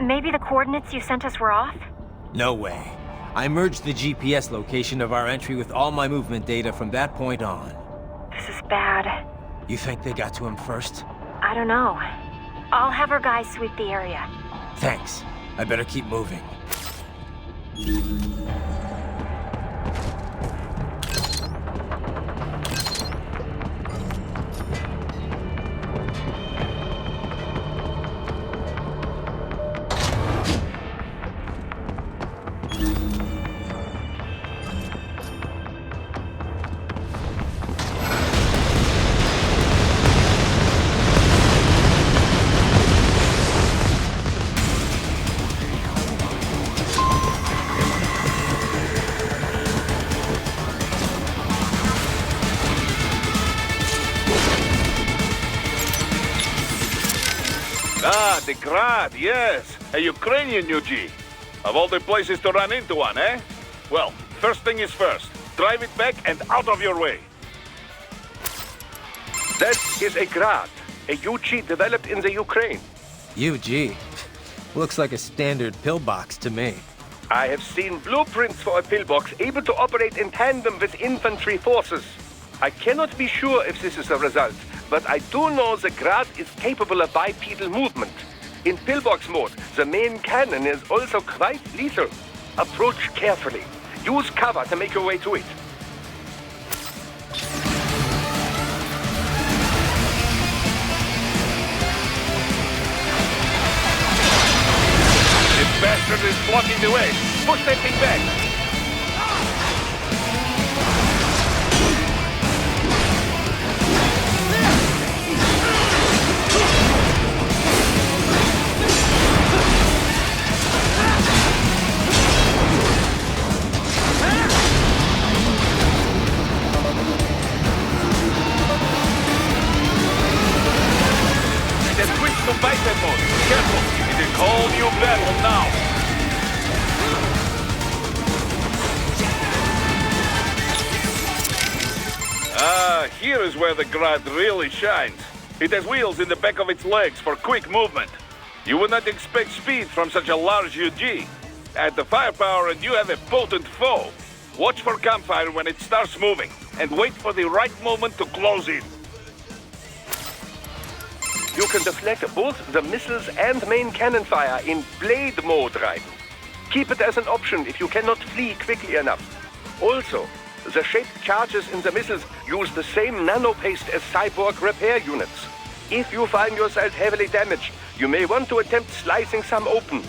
Maybe the coordinates you sent us were off? No way. I merged the GPS location of our entry with all my movement data from that point on. This is bad. You think they got to him first? I don't know. I'll have our guys sweep the area. Thanks. I better keep moving. Ah, the Grad, yes. A Ukrainian UG. Of all the places to run into one, eh? Well, first thing is first. Drive it back and out of your way. That is a Grad, a UG developed in the Ukraine. UG? Looks like a standard pillbox to me. I have seen blueprints for a pillbox able to operate in tandem with infantry forces. I cannot be sure if this is the result, but I do know the Grad is capable of bipedal movement. In pillbox mode, the main cannon is also quite lethal. Approach carefully. Use cover to make your way to it. This bastard is blocking the way. Push that thing back. To biped mode. Careful, it is whole new battle now. Ah, here is where the Grad really shines. It has wheels in the back of its legs for quick movement. You would not expect speed from such a large UG. Add the firepower and you have a potent foe. Watch for campfire when it starts moving, and wait for the right moment to close in. You can deflect both the missiles and main cannon fire in blade mode, Raiden. Keep it as an option if you cannot flee quickly enough. Also, the shaped charges in the missiles use the same nanopaste as cyborg repair units. If you find yourself heavily damaged, you may want to attempt slicing some open.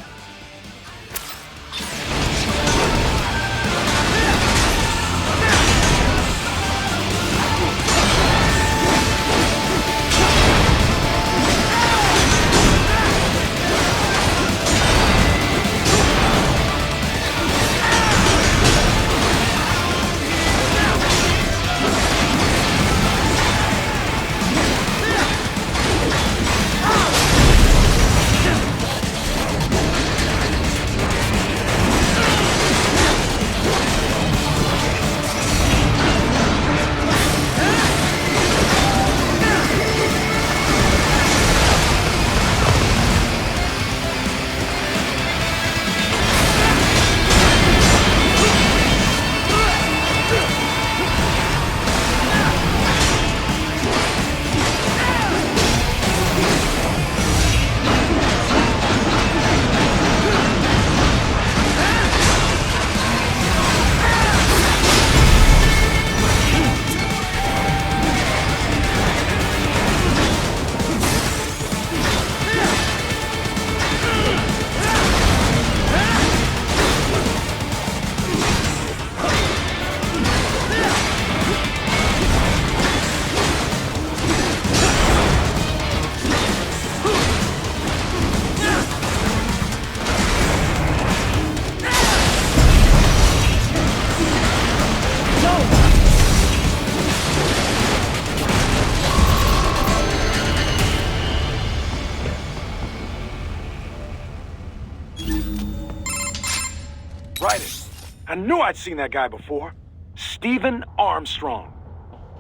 I knew I'd seen that guy before. Stephen Armstrong.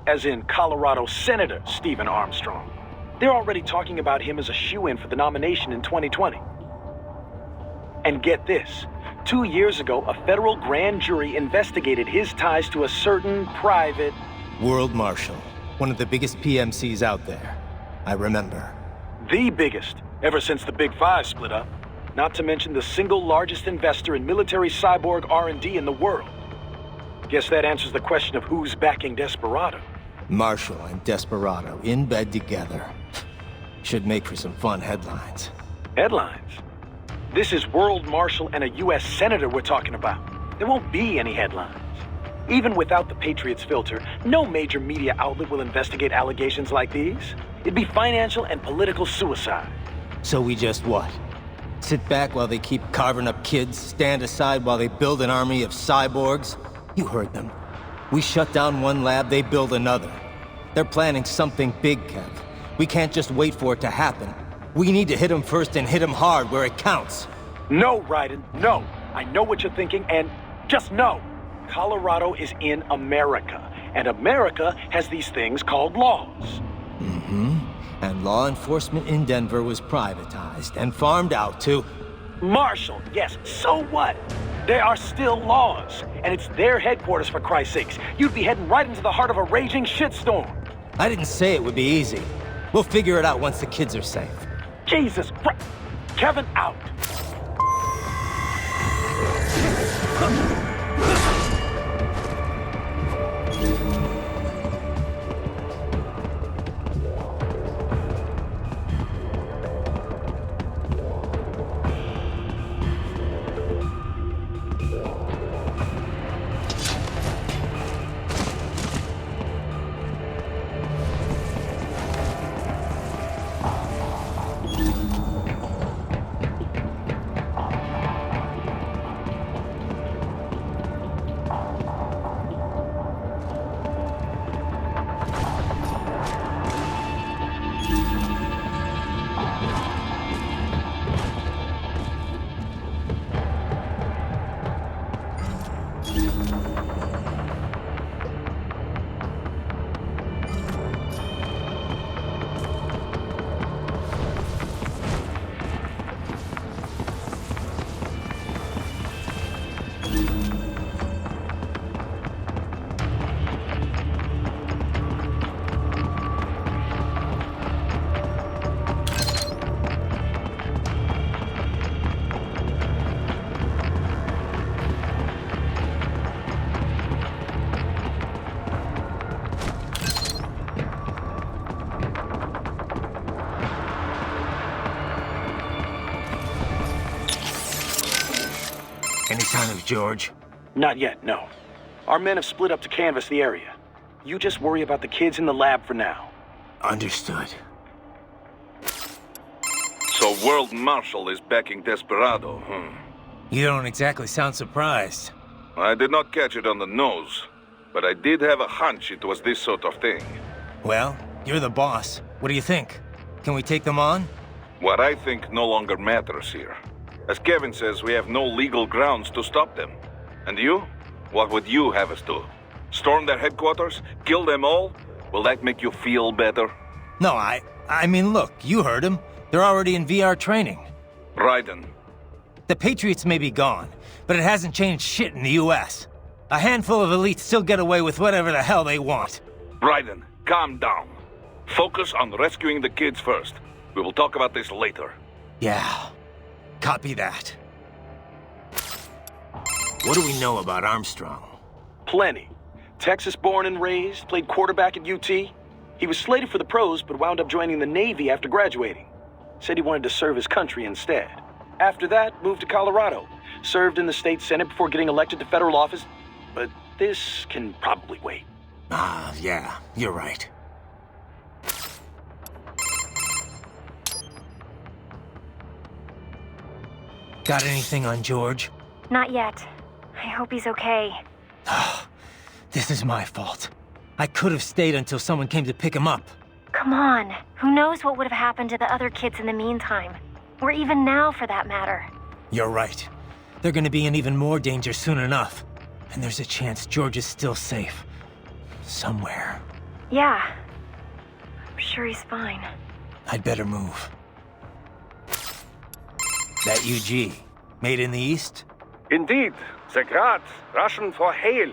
as in Colorado Senator Stephen Armstrong. They're already talking about him as a shoo-in for the nomination in 2020. And get this, 2 years ago, a federal grand jury investigated his ties to a certain private... World Marshal, one of the biggest PMCs out there. I remember. The biggest, ever since the Big Five split up. Not to mention the single largest investor in military cyborg R&D in the world. Guess that answers the question of who's backing Desperado. Marshall and Desperado in bed together. Should make for some fun headlines. Headlines? This is World Marshal and a U.S. Senator we're talking about. There won't be any headlines. Even without the Patriots filter, no major media outlet will investigate allegations like these. It'd be financial and political suicide. So we just what? Sit back while they keep carving up kids, stand aside while they build an army of cyborgs? You heard them. We shut down one lab, they build another. They're planning something big, Kev. We can't just wait for it to happen. We need to hit them first and hit them hard where it counts. No, Raiden, no. I know what you're thinking, and just know. Colorado is in America, and America has these things called laws. Mm-hmm. And law enforcement in Denver was privatized and farmed out to... Marshall, yes, so what? There are still laws, and it's their headquarters for Christ's sakes. You'd be heading right into the heart of a raging shitstorm. I didn't say it would be easy. We'll figure it out once the kids are safe. Jesus Christ. Kevin out. Any sign of George? Not yet, no. Our men have split up to canvass the area. You just worry about the kids in the lab for now. Understood. So World Marshal is backing Desperado, You don't exactly sound surprised. I did not catch it on the nose, but I did have a hunch it was this sort of thing. Well, you're the boss. What do you think? Can we take them on? What I think no longer matters here. As Kevin says, we have no legal grounds to stop them. And you? What would you have us do? Storm their headquarters? Kill them all? Will that make you feel better? No, I mean, look, you heard him. They're already in VR training. Raiden. The Patriots may be gone, but it hasn't changed shit in the US. A handful of elites still get away with whatever the hell they want. Raiden, calm down. Focus on rescuing the kids first. We will talk about this later. Yeah. Copy that. What do we know about Armstrong? Plenty. Texas born and raised, played quarterback at UT. He was slated for the pros, but wound up joining the Navy after graduating. Said he wanted to serve his country instead. After that, moved to Colorado. Served in the state senate before getting elected to federal office. But this can probably wait. Ah, yeah, you're right. Got anything on George? Not yet. I hope he's okay. This is my fault. I could have stayed until someone came to pick him up. Come on. Who knows what would have happened to the other kids in the meantime? Or even now, for that matter. You're right. They're gonna be in even more danger soon enough. And there's a chance George is still safe. Somewhere. Yeah. I'm sure he's fine. I'd better move. That UG, made in the East? Indeed. The Grad, Russian for hail.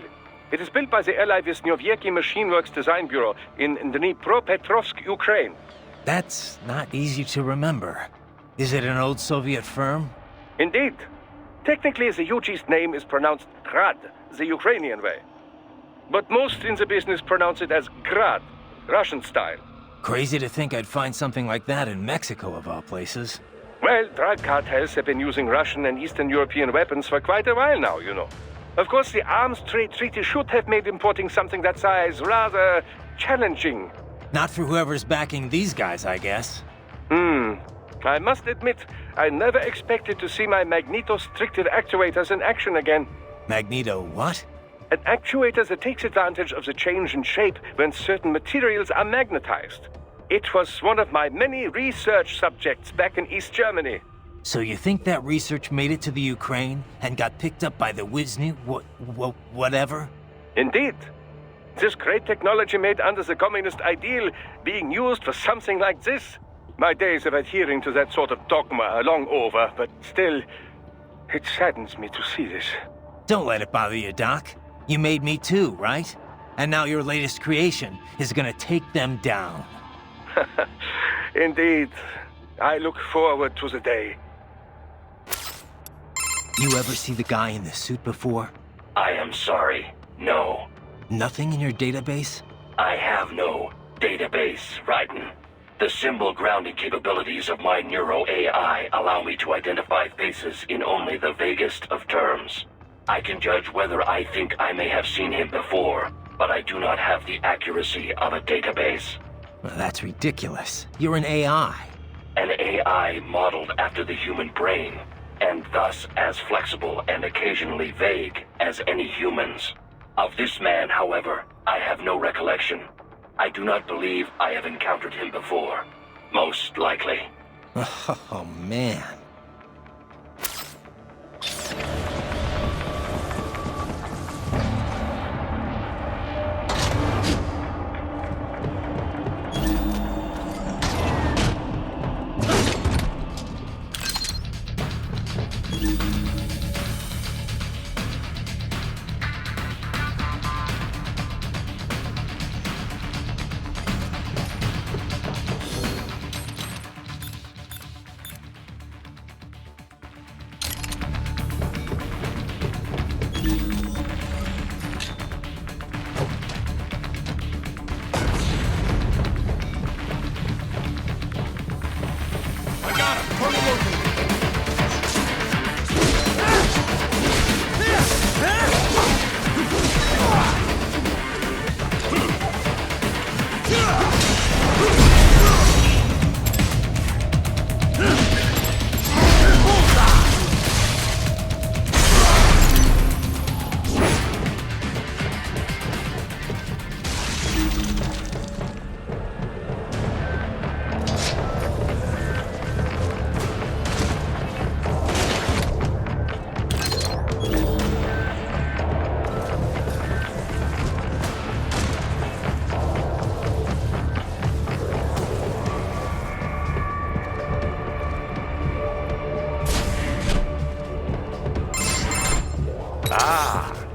It is built by the ally Vishnyovyeki Machine Works Design Bureau in Dnipropetrovsk, Ukraine. That's not easy to remember. Is it an old Soviet firm? Indeed. Technically, the UG's name is pronounced Grad, the Ukrainian way. But most in the business pronounce it as Grad, Russian style. Crazy to think I'd find something like that in Mexico, of all places. Well, drug cartels have been using Russian and Eastern European weapons for quite a while now, you know. Of course, the arms trade treaty should have made importing something that size rather challenging. Not for whoever's backing these guys, I guess. I must admit, I never expected to see my magneto-stricted actuators in action again. Magneto what? An actuator that takes advantage of the change in shape when certain materials are magnetized. It was one of my many research subjects back in East Germany. So you think that research made it to the Ukraine and got picked up by the whatever? Indeed. This great technology made under the communist ideal being used for something like this. My days of adhering to that sort of dogma are long over, but still, it saddens me to see this. Don't let it bother you, Doc. You made me too, right? And now your latest creation is gonna take them down. Indeed. I look forward to the day. You ever see the guy in the suit before? I am sorry. No. Nothing in your database? I have no database, Raiden. The symbol grounding capabilities of my Neuro AI allow me to identify faces in only the vaguest of terms. I can judge whether I think I may have seen him before, but I do not have the accuracy of a database. Well, that's ridiculous. You're an AI. An AI modeled after the human brain, and thus as flexible and occasionally vague as any humans. Of this man, however, I have no recollection. I do not believe I have encountered him before. Most likely. Oh, man.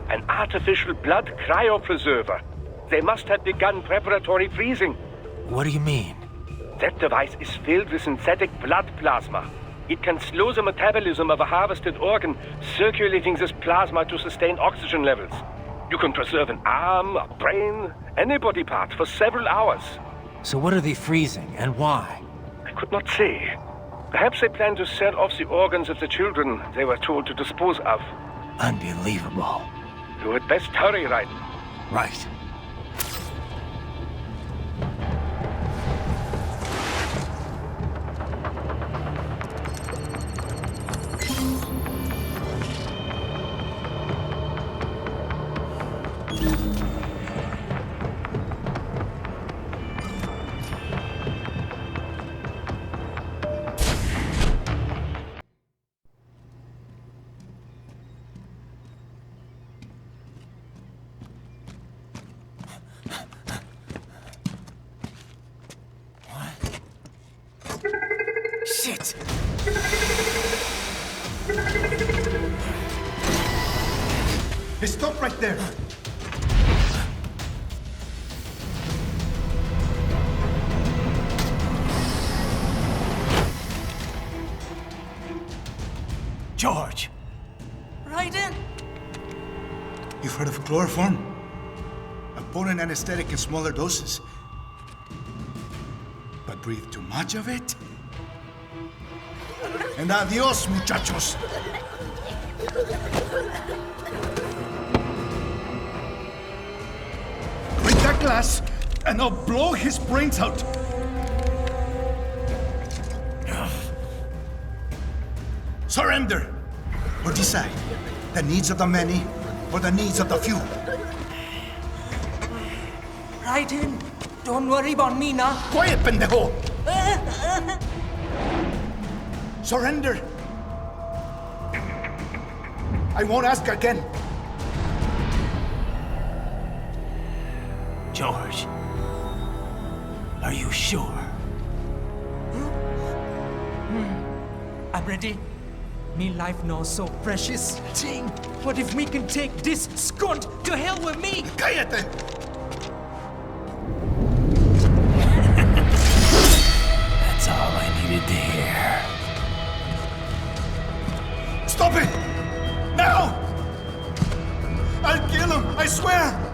An artificial blood cryopreserver. They must have begun preparatory freezing. What do you mean? That device is filled with synthetic blood plasma. It can slow the metabolism of a harvested organ, circulating this plasma to sustain oxygen levels. You can preserve an arm, a brain, any body part for several hours. So what are they freezing, and why? I could not say. Perhaps they plan to sell off the organs of the children they were told to dispose of. Unbelievable. You had best hurry, Raiden. Right. Shit! Hey, stop right there. George! Raiden! You've heard of chloroform? A potent anesthetic in smaller doses. But breathe too much of it? And adios, muchachos! Break that glass, and I'll blow his brains out! Surrender! Or decide. The needs of the many, or the needs of the few. Raiden, don't worry about me now. Quiet, pendejo! Surrender! I won't ask again. George, are you sure? I'm ready. Me life now so precious. Ting, what if we can take this skunt to hell with me? Cállate! That's all I needed to hear. Stop it! Now! I'll kill him, I swear!